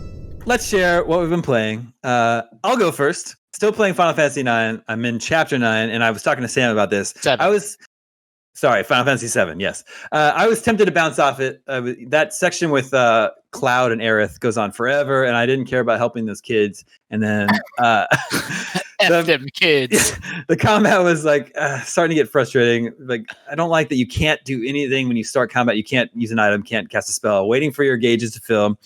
let's share what we've been playing. I'll go first. Still playing Final Fantasy 9. I'm in Chapter 9, and I was talking to Sam about this. 7. Final Fantasy 7, yes. I was tempted to bounce off it. That section with Cloud and Aerith goes on forever, and I didn't care about helping those kids. And then them kids. The combat was starting to get frustrating. I don't like that you can't do anything when you start combat. You can't use an item, can't cast a spell, waiting for your gauges to fill.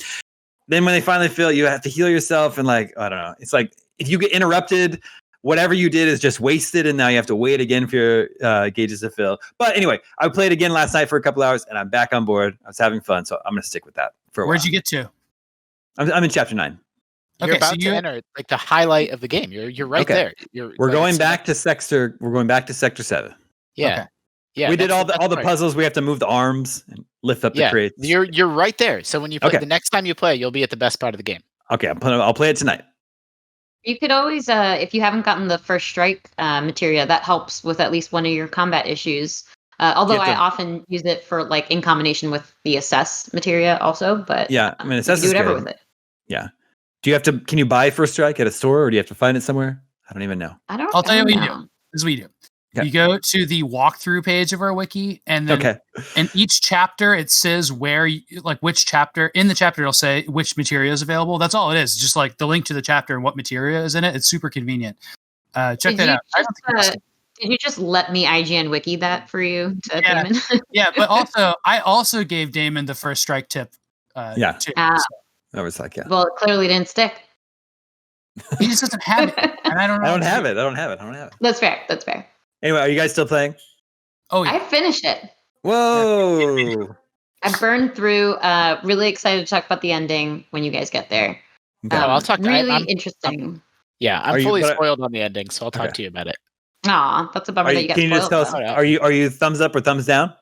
Then when they finally fill, you have to heal yourself. And I don't know. It's if you get interrupted, whatever you did is just wasted. And now you have to wait again for your gauges to fill. But anyway, I played again last night for a couple hours and I'm back on board. I was having fun. So I'm going to stick with that for a while. Where'd you get to? I'm in Chapter 9. You're about to enter the highlight of the game. You're right there. We're going back to Sector 7. Yeah. Okay. Yeah. We did all the puzzles. We have to move the arms and lift up the crates. You're right there. So when you play the next time you play, you'll be at the best part of the game. Okay, I'll play it tonight. You could always, if you haven't gotten the first strike materia, that helps with at least one of your combat issues. Although I often use it for in combination with the assess materia also. But assess you can do whatever with it. Yeah. Can you buy first strike at a store, or do you have to find it somewhere? I don't even know. I'll tell you what you do. This is what you do. Okay. You go to the walkthrough page of our wiki, and then in each chapter it says which chapter. In the chapter it'll say which material is available. That's all it is. Just the link to the chapter and what material is in it. It's super convenient. Check that out. Did you just let me IGN wiki that for you, Damon? Yeah, but I also gave Damon the first strike tip. Too, I was well, it clearly didn't stick. He just doesn't have it, and I don't know. I don't have it. That's fair. Anyway, are you guys still playing? Oh, yeah. I finished it. Whoa! I burned through. Really excited to talk about the ending when you guys get there. I'll talk. Really interesting. Yeah, I'm fully spoiled on the ending, so I'll talk to you about it. Aw, that's a bummer that you got spoiled. Can you just tell us, are you thumbs up or thumbs down?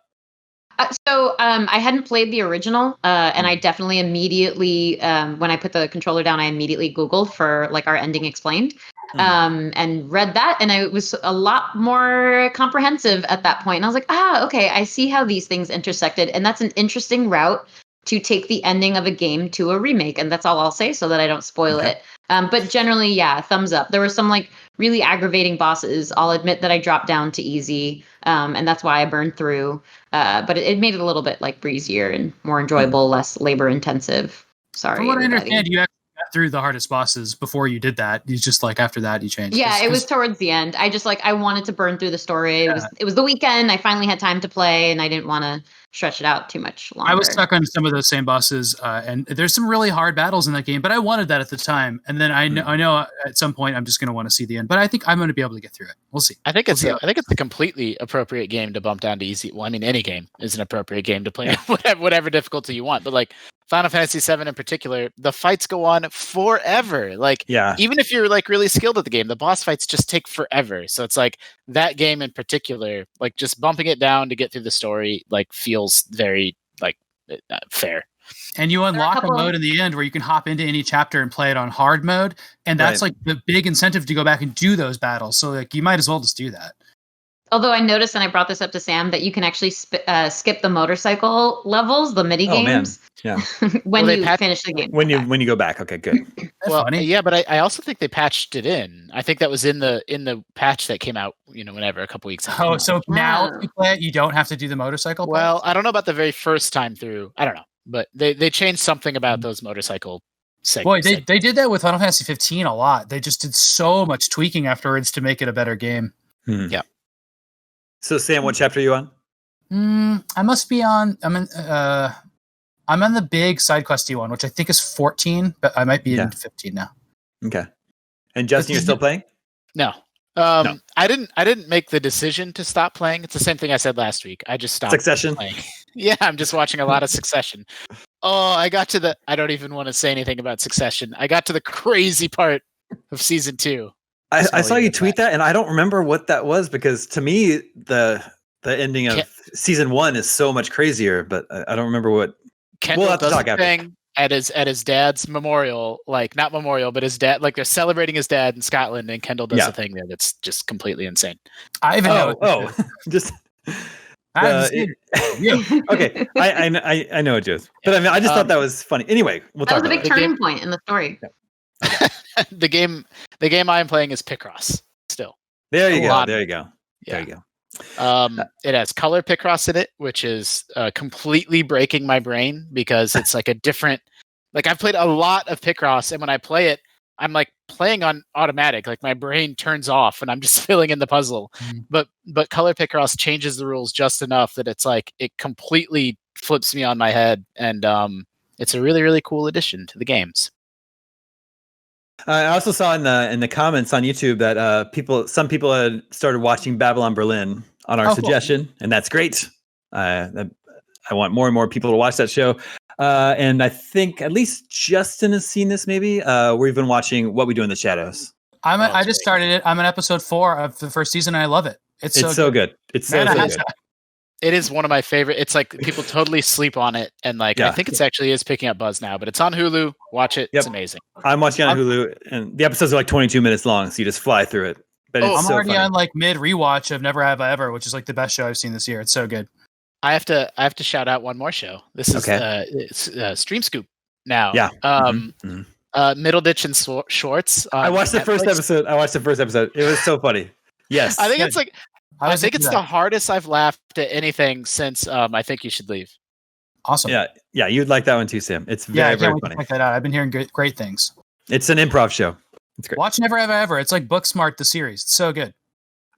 I hadn't played the original, and I definitely immediately, when I put the controller down, I immediately Googled for like our ending explained, and read that, and it was a lot more comprehensive at that point. And I was like, okay, I see how these things intersected, and that's an interesting route to take the ending of a game to a remake, and that's all I'll say so that I don't spoil it. But generally, yeah, thumbs up. There were some like really aggravating bosses. I'll admit that I dropped down to easy, and that's why I burned through. But it made it a little bit like breezier and more enjoyable, less labor intensive. Sorry, from what everybody. I understand, you actually got through the hardest bosses before you did that. You just like after that you changed. Yeah, it was towards the end. I just I wanted to burn through the story. It was the weekend. I finally had time to play, and I didn't want to stretch it out too much longer. I was stuck on some of those same bosses, and there's some really hard battles in that game, but I wanted that at the time. And then I know at some point I'm just going to want to see the end, but I think I'm going to be able to get through it. We'll see. I think it's a completely appropriate game to bump down to easy. Well, I mean, any game is an appropriate game to play whatever difficulty you want, but like Final Fantasy VII in particular, the fights go on forever. Like, even if you're like really skilled at the game, the boss fights just take forever. So it's like that game in particular, like just bumping it down to get through the story, like feels very like fair. And you unlock a mode in the end where you can hop into any chapter and play it on hard mode, and that's like the big incentive to go back and do those battles. So like you might as well just do that. Although I noticed, and I brought this up to Sam, that you can actually skip the motorcycle levels, the mini games. Yeah. when you finish the game. When you go back. Okay, good. Well, yeah, but I also think they patched it in. I think that was in the patch that came out, whenever, a couple weeks ago. Oh, so now if you play it, you don't have to do the motorcycle. Well, I don't know about the very first time through. I don't know, but they changed something about those motorcycle segments. Boy, they did that with Final Fantasy 15 a lot. They just did so much tweaking afterwards to make it a better game. Yeah. So Sam, what chapter are you on? I must be on. I'm on the big side questy one, which I think is 14, but I might be in 15 now. Okay. And Justin, you're still playing? No. No. I didn't make the decision to stop playing. It's the same thing I said last week. I just stopped Succession playing. Yeah, I'm just watching a lot of Succession. Oh, I got to I don't even want to say anything about Succession. I got to the crazy part of season 2. I saw you tweet that, and I don't remember what that was, because to me the ending of season 1 is so much crazier, but I don't remember what. Kendall does a thing at his dad's memorial, like not memorial, but his dad, like they're celebrating his dad in Scotland, and Kendall does a thing there that's just completely insane. I even know. Just. Okay, I know it is, but I mean, I just thought that was funny. Anyway, we'll talk. That was a big turning point in the story. Yeah. the game I'm playing is Picross. Still, there you go. There you go. It has color Picross in it, which is completely breaking my brain, because it's like a different. Like, I've played a lot of Picross, and when I play it, I'm like playing on automatic. Like, my brain turns off, and I'm just filling in the puzzle. But color Picross changes the rules just enough that it's like it completely flips me on my head, and it's a really, really cool addition to the games. I also saw in the comments on YouTube that some people had started watching Babylon Berlin on our suggestion, and that's great. I want more and more people to watch that show. And I think at least Justin has seen this. Maybe we've been watching What We Do in the Shadows. I just started it. I'm on episode 4 of the first season, and I love it. It's so good. It's so good. It is one of my favorite. It's like people totally sleep on it, and I think it's actually is picking up buzz now. But it's on Hulu. Watch it. It's amazing. I'm watching it on Hulu, and the episodes are like 22 minutes long, so you just fly through it. But I'm already on like mid rewatch of Never Have I Ever, which is like the best show I've seen this year. It's so good. I have to shout out one more show. This is it's Stream Scoop now. Yeah. Middleditch and Schwartz. I watched the first episode. It was so funny. Yes. I think it's like. I think it's the hardest I've laughed at anything since I Think You Should Leave. Awesome. Yeah, you'd like that one too, Sam. It's very, very funny. Check that out. I've been hearing great things. It's an improv show. It's great. Watch Never Have I Ever. It's like Booksmart, the series. It's so good.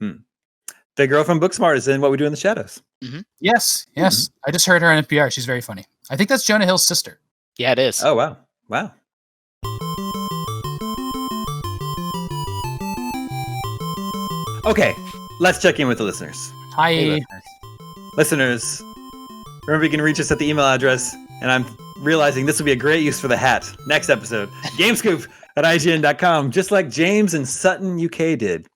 The girl from Booksmart is in What We Do in the Shadows. Mm-hmm. Yes. Mm-hmm. I just heard her on NPR. She's very funny. I think that's Jonah Hill's sister. Yeah, it is. Oh, wow. Okay. Let's check in with the listeners. Hi. Hey, listeners, remember you can reach us at the email address, and I'm realizing this would be a great use for the hat. Next episode, Game Scoop, at IGN.com, just like James and Sutton UK did.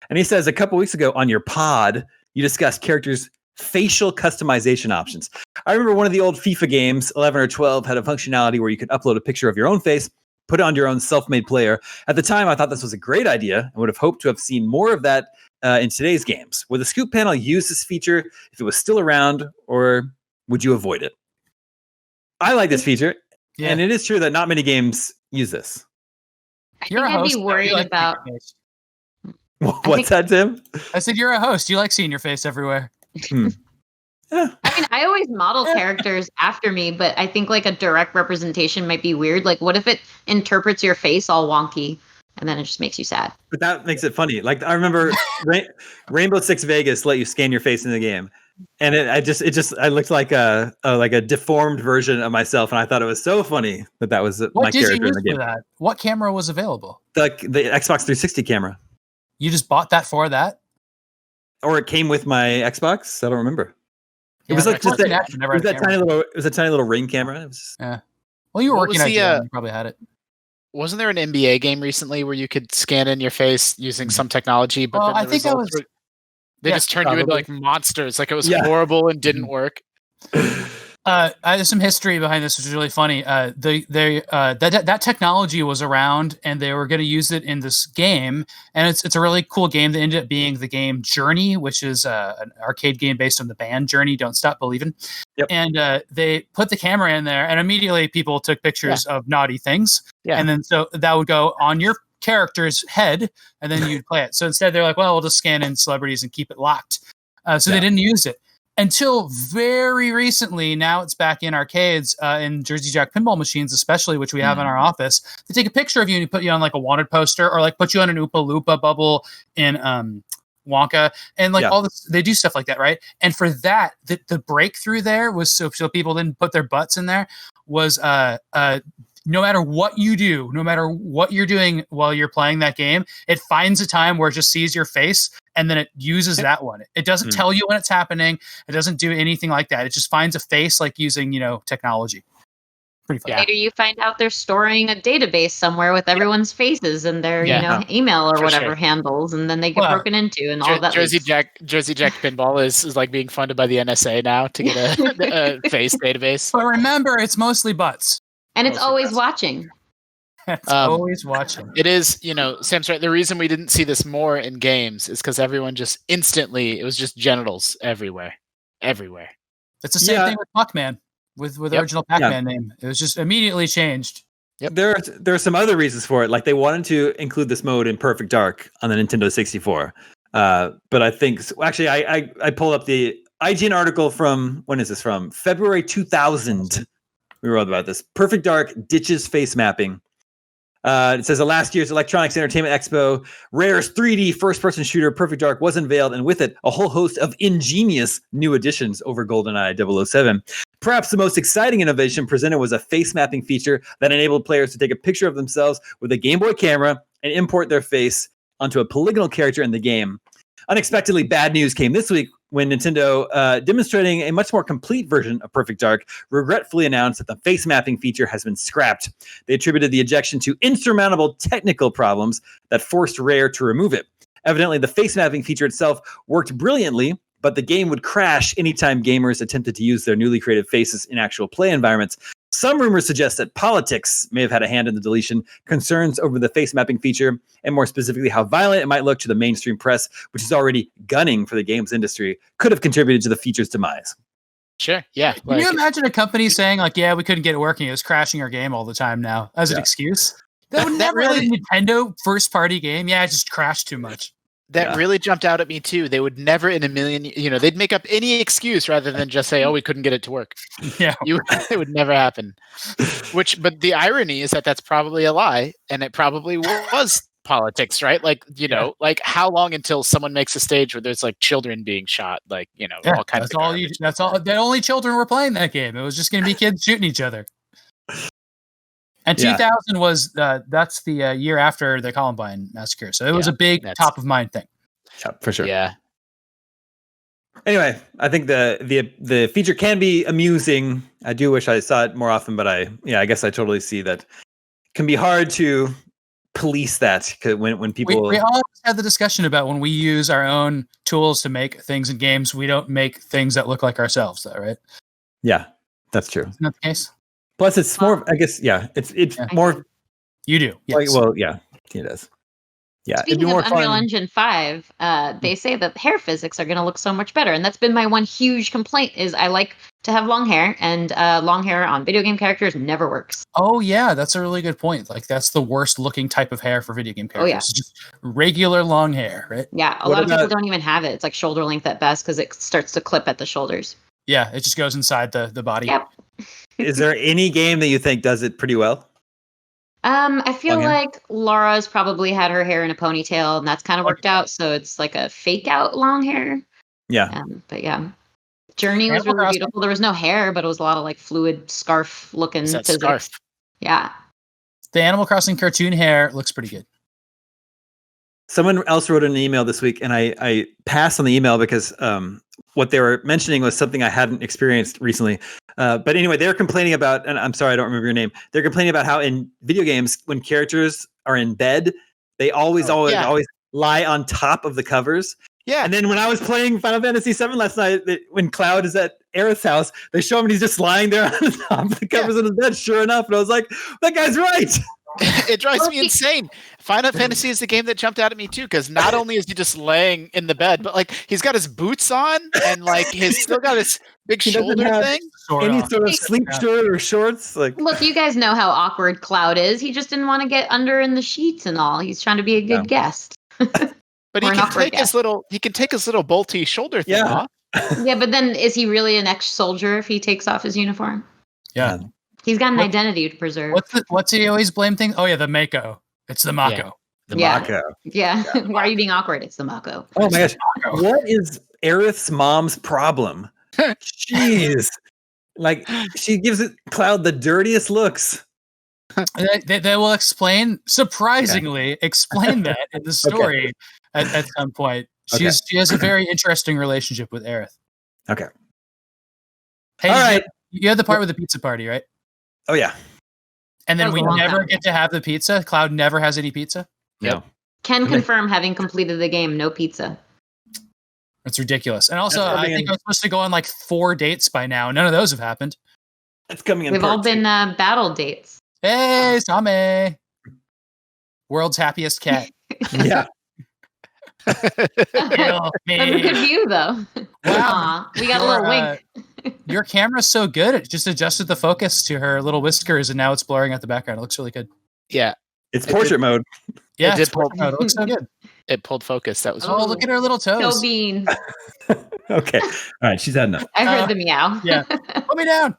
And he says, a couple weeks ago on your pod, you discussed characters' facial customization options. I remember one of the old FIFA games, 11 or 12, had a functionality where you could upload a picture of your own face, put it on your own self-made player. At the time, I thought this was a great idea and would have hoped to have seen more of that in today's games. Would the Scoop panel use this feature if it was still around, or would you avoid it? I like this feature, and it is true that not many games use this. I think I'd be worried about... What's that, Tim? I said you're a host. You like seeing your face everywhere. Yeah. I mean, I always model characters after me, but I think like a direct representation might be weird. Like, what if it interprets your face all wonky, and then it just makes you sad? But that makes it funny. Like I remember Rainbow Six Vegas let you scan your face in the game, and I looked like a deformed version of myself, and I thought it was so funny that was my character in the game. That? What camera was available? The Xbox 360 camera. You just bought that for that? Or it came with my Xbox? I don't remember. It was like just it was a tiny little Ring camera. Yeah. Well, you were working at it. You probably had it. Wasn't there an NBA game recently where you could scan in your face using some technology? But I think that was. They just turned you into like monsters. Like it was horrible and didn't work. There's some history behind this, which is really funny. That technology was around, and they were going to use it in this game, and it's a really cool game that ended up being the game Journey, which is an arcade game based on the band Journey. Don't Stop Believing. Yep. And they put the camera in there, and immediately people took pictures of naughty things, and then so that would go on your character's head, and then you'd play it. So instead, they're like, well, we'll just scan in celebrities and keep it locked. So they didn't use it. Until very recently, now it's back in arcades, in Jersey Jack pinball machines, especially, which we have in our office. They take a picture of you and put you on like a wanted poster, or like put you on an Oompa Loompa bubble in Wonka, and like all this. They do stuff like that, right? And for that, the breakthrough there was so people didn't put their butts in there. Was no matter what you do, no matter what you're doing while you're playing that game, it finds a time where it just sees your face, and then it uses that one. It doesn't tell you when it's happening. It doesn't do anything like that. It just finds a face, like using, technology. Pretty fun. Later, you find out they're storing a database somewhere with everyone's faces and their, email or whatever handles, and then they get broken into, and all that. Jersey Jack Pinball is like being funded by the NSA now to get a face database. But remember, it's mostly butts. And it's always watching. It's always watching. It is, Sam's right. The reason we didn't see this more in games is because everyone just instantly, it was just genitals everywhere. It's the same thing with Pac-Man, with the original Pac-Man name. It was just immediately changed. Yep. There are some other reasons for it. Like they wanted to include this mode in Perfect Dark on the Nintendo 64. But I think, actually, I pulled up the IGN article from, when is this from? February 2000. We wrote about this. Perfect Dark ditches face mapping. It says, at last year's Electronics Entertainment Expo, Rare's 3D first-person shooter Perfect Dark was unveiled, and with it, a whole host of ingenious new additions over GoldenEye 007. Perhaps the most exciting innovation presented was a face mapping feature that enabled players to take a picture of themselves with a Game Boy camera and import their face onto a polygonal character in the game. Unexpectedly, bad news came this week when Nintendo, demonstrating a much more complete version of Perfect Dark, regretfully announced that the face mapping feature has been scrapped. They attributed the ejection to insurmountable technical problems that forced Rare to remove it. Evidently, the face mapping feature itself worked brilliantly, but the game would crash anytime gamers attempted to use their newly created faces in actual play environments. Some rumors suggest that politics may have had a hand in the deletion, concerns over the face mapping feature, and more specifically how violent it might look to the mainstream press, which is already gunning for the games industry, could have contributed to the feature's demise. Sure, yeah. Can you imagine a company saying, like, we couldn't get it working, it was crashing our game all the time now, as an excuse? That would never really Nintendo first-party game. Yeah, it just crashed too much. That really jumped out at me too. They would never in a million, they'd make up any excuse rather than just say, "Oh, we couldn't get it to work." Yeah, it would never happen. But the irony is that that's probably a lie, and it probably was politics, right? Like, like how long until someone makes a stage where there's like children being shot, like all kinds of. That's all. The only children were playing that game. It was just going to be kids shooting each other. And 2000 was that's the year after the Columbine massacre, so it was a big top of mind thing. Yeah, for sure. Yeah. Anyway, I think the feature can be amusing. I do wish I saw it more often, but I guess I totally see that it can be hard to police that when people. We always have the discussion about when we use our own tools to make things in games, we don't make things that look like ourselves, though, right? Yeah, that's true. Isn't that the case? Plus, it's more. I guess. Yeah, it's more. You do. Yes. Well, yeah, it does. Yeah, Speaking it'd be more of Unreal fun. Engine 5, they say that hair physics are going to look so much better, and that's been my one huge complaint. Is I like to have long hair, and long hair on video game characters never works. Oh yeah, that's a really good point. Like that's the worst looking type of hair for video game characters. Oh, yeah. It's just regular long hair, right? Yeah, a lot of people don't even have it. It's like shoulder length at best because it starts to clip at the shoulders. Yeah, it just goes inside the body. Yep. Is there any game that you think does it pretty well? I feel Long hair? like Laura's probably had her hair in a ponytail, and that's kind of worked out. So it's like a fake out long hair. Yeah. But yeah, Journey was Animal really Crossing. beautiful. There was no hair, but it was a lot of like fluid scarf looking It's that physics. scarf. Yeah. The Animal Crossing cartoon hair looks pretty good. Someone else wrote an email this week, and I passed on the email because what they were mentioning was something I hadn't experienced recently. But anyway, they were complaining about, and I'm sorry, I don't remember your name. They're complaining about how in video games, when characters are in bed, they always lie on top of the covers. Yeah. And then when I was playing Final Fantasy VII last night, when Cloud is at Aerith's house, they show him and he's just lying there on top of the covers of the bed. Sure enough, and I was like, that guy's right. It drives me insane. Final Fantasy is the game that jumped out at me too, because not only is he just laying in the bed, but like he's got his boots on and like he's still got his big He doesn't shoulder have thing. Any sort of sleep shirt or shorts. Like, Look, you guys know how awkward Cloud is. He just didn't want to get under in the sheets and all. He's trying to be a good guest. But he can take his little bolty shoulder thing off. Yeah, but then is he really an ex-soldier if he takes off his uniform? Yeah. He's got an identity to preserve. What's he always blame thing? Oh yeah, the Mako. It's the Mako. the Mako. Yeah. Why are you being awkward? It's the Mako. Oh my gosh. What is Aerith's mom's problem? Jeez. Like, she gives Cloud the dirtiest looks. They will surprisingly explain that in the story at some point. She has a very interesting relationship with Aerith. Okay. Hey, all right. You had the part with the pizza party, right? Oh yeah. And then That was we a long never time get to have the pizza. Cloud never has any pizza. No. Can confirm, having completed the game, no pizza. It's ridiculous. And also, That's I think I'm supposed to go on like 4 dates by now. None of those have happened. It's coming in. We've all part been two. battle dates. Hey, Tommy. World's happiest cat. Yeah. Kill me. That's a good view, though. Wow. Aw, we got a little wink. Your camera's so good. It just adjusted the focus to her little whiskers, and now it's blurring out the background. It looks really good. Yeah. It's portrait mode. Yeah, It did it's portrait mode. It looks so good. It pulled focus. That was Oh, look at her little toes. No bean. Okay. All right. She's had enough. I heard the meow. Yeah. Put me down.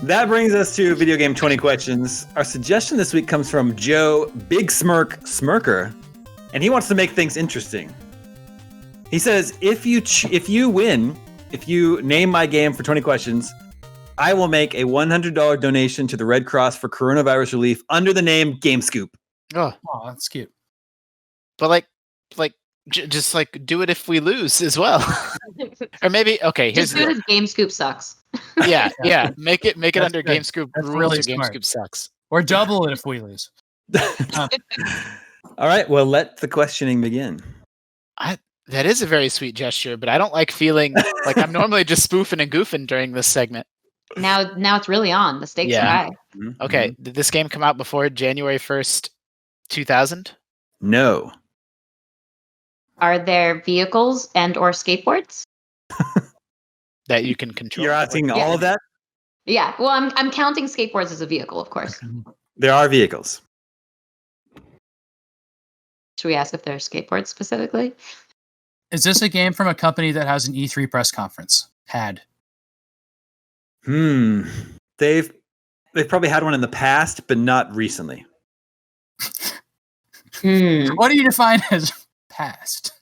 That brings us to video game 20 questions. Our suggestion this week comes from Joe Big Smirk Smirker, and he wants to make things interesting. He says, if you win, if you name my game for 20 questions, I will make a $100 donation to the Red Cross for coronavirus relief under the name Game Scoop. Oh, That's cute. but just like do it if we lose as well, or maybe here's Just do it if Game Scoop sucks. yeah. Make it That's under good. Game Scoop That's rules. really Or Game smart. Scoop sucks. Or double it if we lose. All right. Well, let the questioning begin. That is a very sweet gesture, but I don't like feeling like I'm normally just spoofing and goofing during this segment. Now it's really on. The stakes Yeah. are high. Mm-hmm. Okay, did this game come out before January 1st, 2000? No. Are there vehicles and or skateboards? That you can control? You're asking all of that? Yeah. Well, I'm counting skateboards as a vehicle, of course. There are vehicles. Should we ask if they're skateboards specifically? Is this a game from a company that has an E3 press conference? They've probably had one in the past, but not recently. What do you define as past?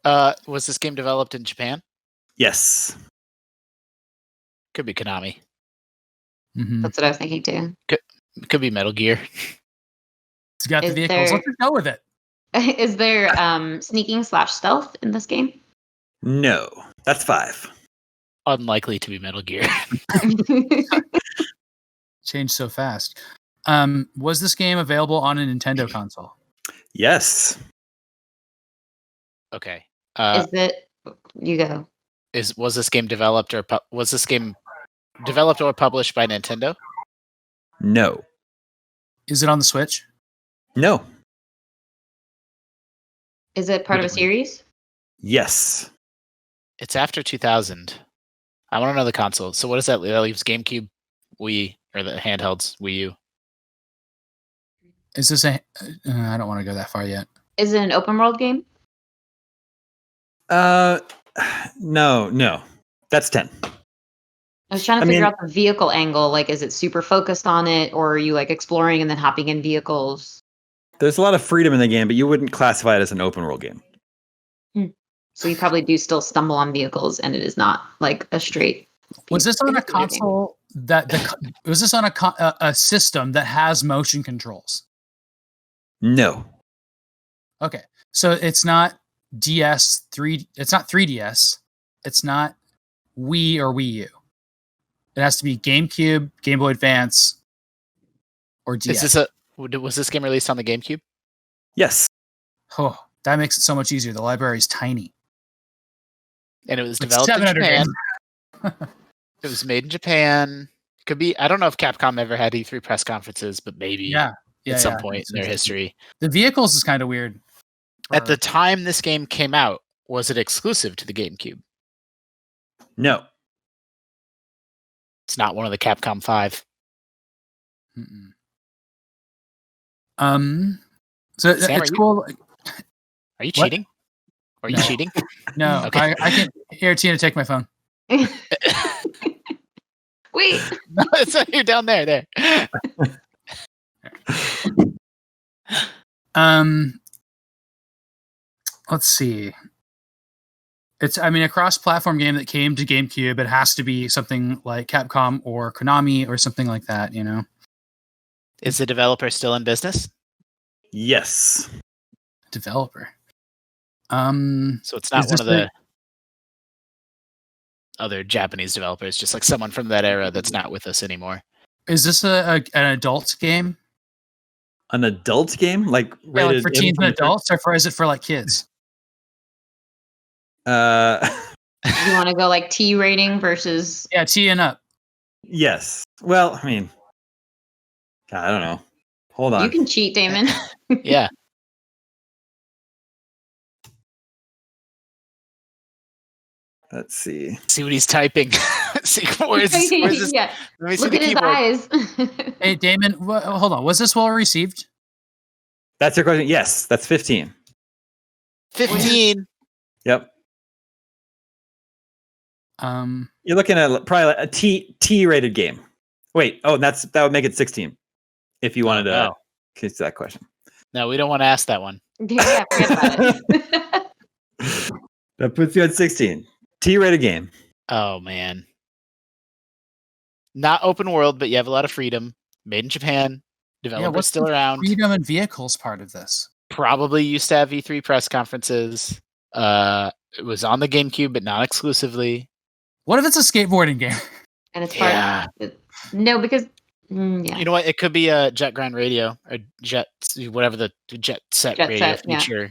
Was this game developed in Japan? Yes. Could be Konami. Mm-hmm. That's what I was thinking too. Could be Metal Gear. It's got the Is vehicles. there- Let's just go with it. Is there sneaking / stealth in this game? No. That's 5. unlikely to be Metal Gear. Changed so fast. Was this game available on a Nintendo console? Yes. Okay. Is it? You go. Was this game developed or published by Nintendo? No. Is it on the Switch? No. Is it part of a series? Yes. It's after 2000. I want to know the console. So what does that leave? That leaves GameCube, Wii, or the handhelds, Wii U. Is this a? I don't want to go that far yet. Is it an open world game? No. That's 10. I was trying to figure out the vehicle angle. Like, is it super focused on it, or are you like exploring and then hopping in vehicles? There's a lot of freedom in the game, but you wouldn't classify it as an open world game. So you probably do still stumble on vehicles, and it is not like a straight. Was this on a console was this on a system that has motion controls? No. Okay, so it's not DS3. It's not 3DS. It's not Wii or Wii U. It has to be GameCube, Game Boy Advance, or DS. Was this game released on the GameCube? Yes. Oh, that makes it so much easier. The library's tiny. And it was developed in Japan. It was made in Japan. Could be. I don't know if Capcom ever had E3 press conferences, but maybe at some point in their history. The vehicles is kind of weird. At the time this game came out, was it exclusive to the GameCube? No. It's not one of the Capcom 5. So Sam, it's cool. Are you cheating? Are you cheating? No. Okay. I can hear Tina take my phone. Wait. No, it's not you down there. There. Let's see. It's a cross-platform game that came to GameCube. It has to be something like Capcom or Konami or something like that, you know. Is the developer still in business? Yes. Developer. So it's not one of the other Japanese developers, just like someone from that era that's not with us anymore. Is this an adult game? An adult game? Like rated for teens and adults, or is it for like kids? You want to go like T rating versus? Yeah, T and up. Yes. Well, I mean, I don't know. Hold on. You can cheat, Damon. Yeah. Let's see. See what he's typing. See, where's this? Yeah. Let me see Look the at his keyboard. eyes. Hey, Damon, hold on. Was this well received? That's your question. Yes, that's 15. 15. Yep. You're looking at probably like a T rated game. Wait, that would make it 16. If you wanted to answer that question. No, we don't want to ask that one. Yeah, forget about it. That puts you at 16. T rated game. Oh man. Not open world, but you have a lot of freedom. Made in Japan. Developers still around. Freedom and vehicles part of this. Probably used to have E3 press conferences. It was on the GameCube, but not exclusively. What if it's a skateboarding game? And it's part. No, because yeah. You know what? It could be a Jet Grind Radio or whatever the Jet Set Radio feature. Yeah.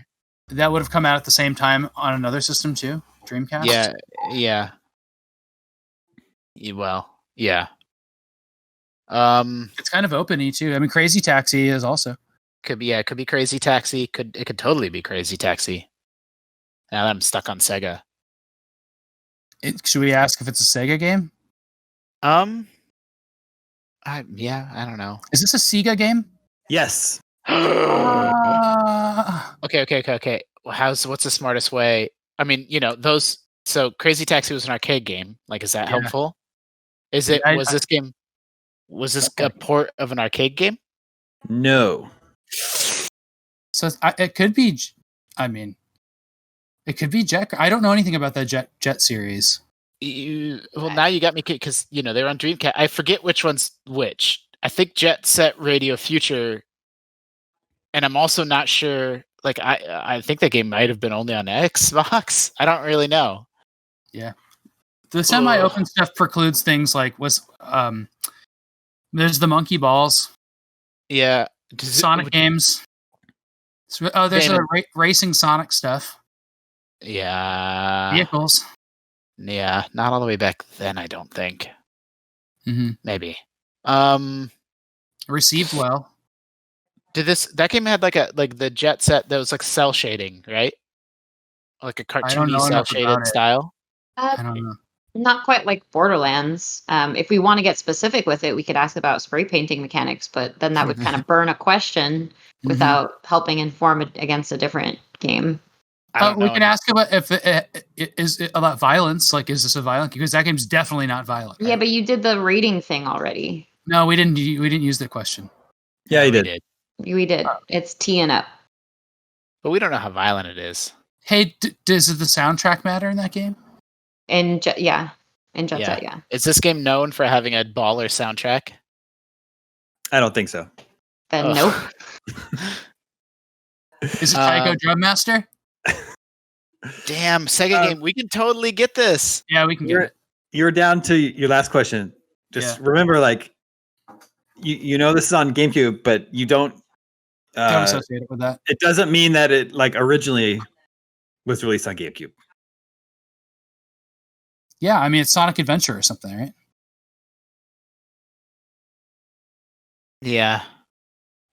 That would have come out at the same time on another system too, Dreamcast. Yeah. Well, yeah. It's kind of open-y too. I mean, Crazy Taxi is also. Could be Crazy Taxi. It could totally be Crazy Taxi. Now that I'm stuck on Sega. Should we ask if it's a Sega game? I don't know. Is this a Sega game? Yes. Okay. What's the smartest way? I mean, those. So Crazy Taxi was an arcade game. Like, is that helpful? Is it? Was this a port of an arcade game? No. So it could be. I mean, it could be Jet. I don't know anything about that Jet series. Now you got me because they're on Dreamcast. I forget which one's which. I think Jet Set Radio Future, and I'm also not sure. Like I think that game might have been only on Xbox. I don't really know. Yeah, The semi-open stuff precludes things like there's the monkey balls. Yeah. Sonic games. There's a racing Sonic stuff. Yeah. Vehicles. Yeah, not all the way back then, I don't think. Mm-hmm. Maybe. Received well. That game had like the jet set that was like cell shading, right? Like a cartoony cell shaded style. I don't know. Not quite like Borderlands. If we want to get specific with it, we could ask about spray painting mechanics, but then that would kind of burn a question without helping inform it against a different game. We can ask about if is it about violence. Like, is this a violent? Because that game's definitely not violent. Right? Yeah, but you did the rating thing already. No, we didn't. We didn't use the question. Yeah, you did. We did. It's T and up. But we don't know how violent it is. Hey, does the soundtrack matter in that game? In Jet Set. Is this game known for having a baller soundtrack? I don't think so. Then nope. Is it Taiko Drum Master? Damn, Sega game. We can totally get this. Yeah, we can get it. You're down to your last question. Just remember, like, you know this is on GameCube, but you don't associate it with that. It doesn't mean that it like originally was released on GameCube. Yeah, I mean it's Sonic Adventure or something, right? Yeah.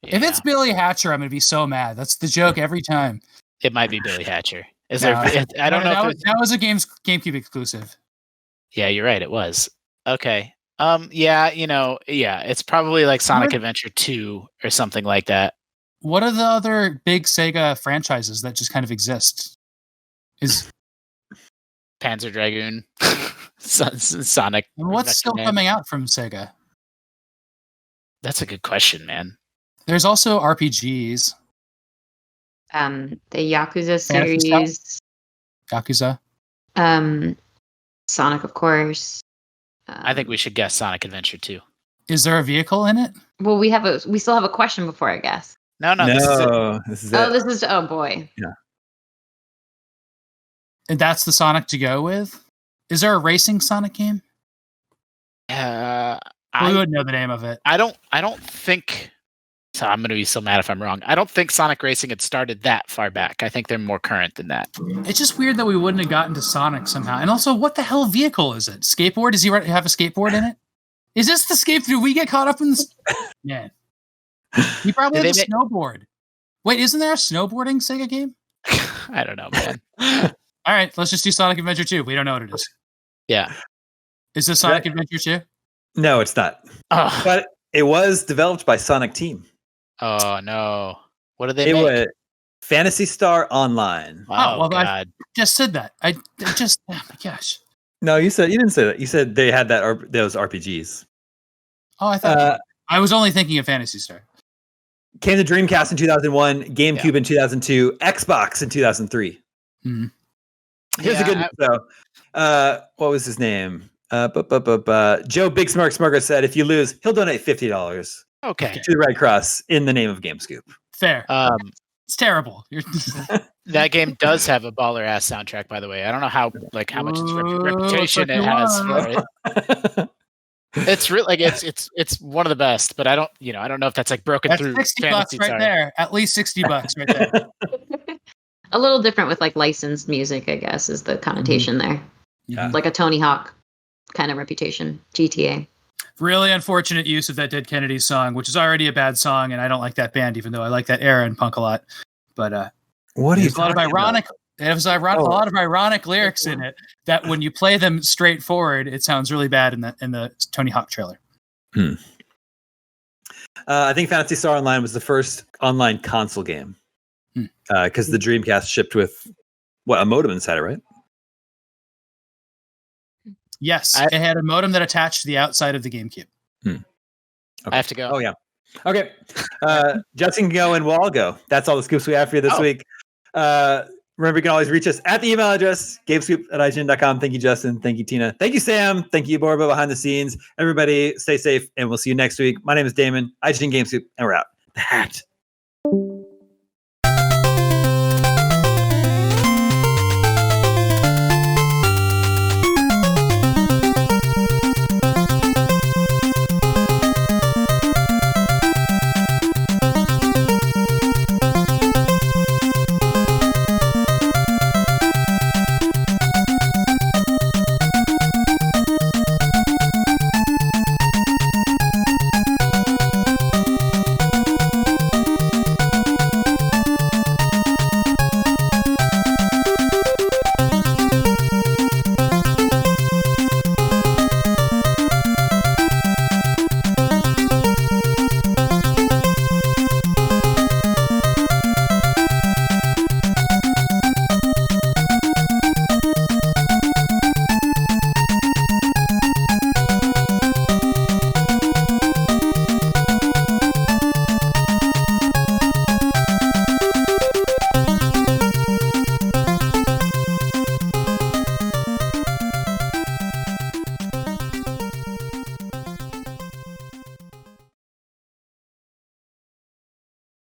If it's Billy Hatcher, I'm gonna be so mad. That's the joke every time. It might be Billy Hatcher. Is there? I don't know. That was a GameCube exclusive. Yeah, you're right. It was. Okay. Yeah. It's probably like Sonic Adventure 2 or something like that. What are the other big Sega franchises that just kind of exist? Is Panzer Dragoon, Sonic. What's still coming out from Sega? That's a good question, man. There's also RPGs. The Yakuza series. Yakuza. Sonic, of course. I think we should guess Sonic Adventure 2. Is there a vehicle in it? Well, we still have a question before I guess. No. This is it. Oh boy. Yeah. And that's the Sonic to go with? Is there a racing Sonic game? We wouldn't know the name of it. I don't think. So I'm going to be so mad if I'm wrong. I don't think Sonic Racing had started that far back. I think they're more current than that. It's just weird that we wouldn't have gotten to Sonic somehow. And also, what the hell vehicle is it? Skateboard? Does he have a skateboard in it? Is this the skateboard? Do we get caught up in this? Yeah. He probably has a snowboard. Wait, isn't there a snowboarding Sega game? I don't know, man. All right, let's just do Sonic Adventure 2. We don't know what it is. Yeah. Is this Sonic Adventure 2? No, it's not. Oh. But it was developed by Sonic Team. Oh, no. What did they make? It was Phantasy Star Online. Oh, well, God. I just said that. Oh my gosh. No, you didn't say that. You said they had those RPGs. Oh, I thought I was only thinking of Phantasy Star. Came to Dreamcast in 2001, GameCube in 2002, Xbox in 2003. Mm-hmm. Here's a good news, though. What was his name? Joe Big Smart Smuggler said, if you lose, he'll donate $50. Okay. To the Red Cross in the name of GameScoop. Fair. It's terrible. That game does have a baller ass soundtrack, by the way. I don't know how much reputation it has for it. It's really it's one of the best, but I don't know if that's like broken that's through. $60 right there. At least $60 right there. A little different with like licensed music, I guess, is the connotation there. Yeah. Like a Tony Hawk kind of reputation. GTA. Really unfortunate use of that Dead Kennedys song, which is already a bad song, and I don't like that band, even though I like that era in punk a lot. But what are you? A lot of ironic. There's a lot of ironic lyrics in it that, when you play them straightforward, it sounds really bad in the Tony Hawk trailer. I think Phantasy Star Online was the first online console game because the Dreamcast shipped with a modem inside it, right? Yes, it had a modem that attached to the outside of the GameCube. Okay. I have to go. Oh, yeah. Okay. Justin can go and we'll all go. That's all the scoops we have for you this week. Remember, you can always reach us at the email address, gamescoop@ign.com. Thank you, Justin. Thank you, Tina. Thank you, Sam. Thank you, Borba, behind the scenes. Everybody, stay safe, and we'll see you next week. My name is Damon, IGN GameScoop, and we're out. The hat.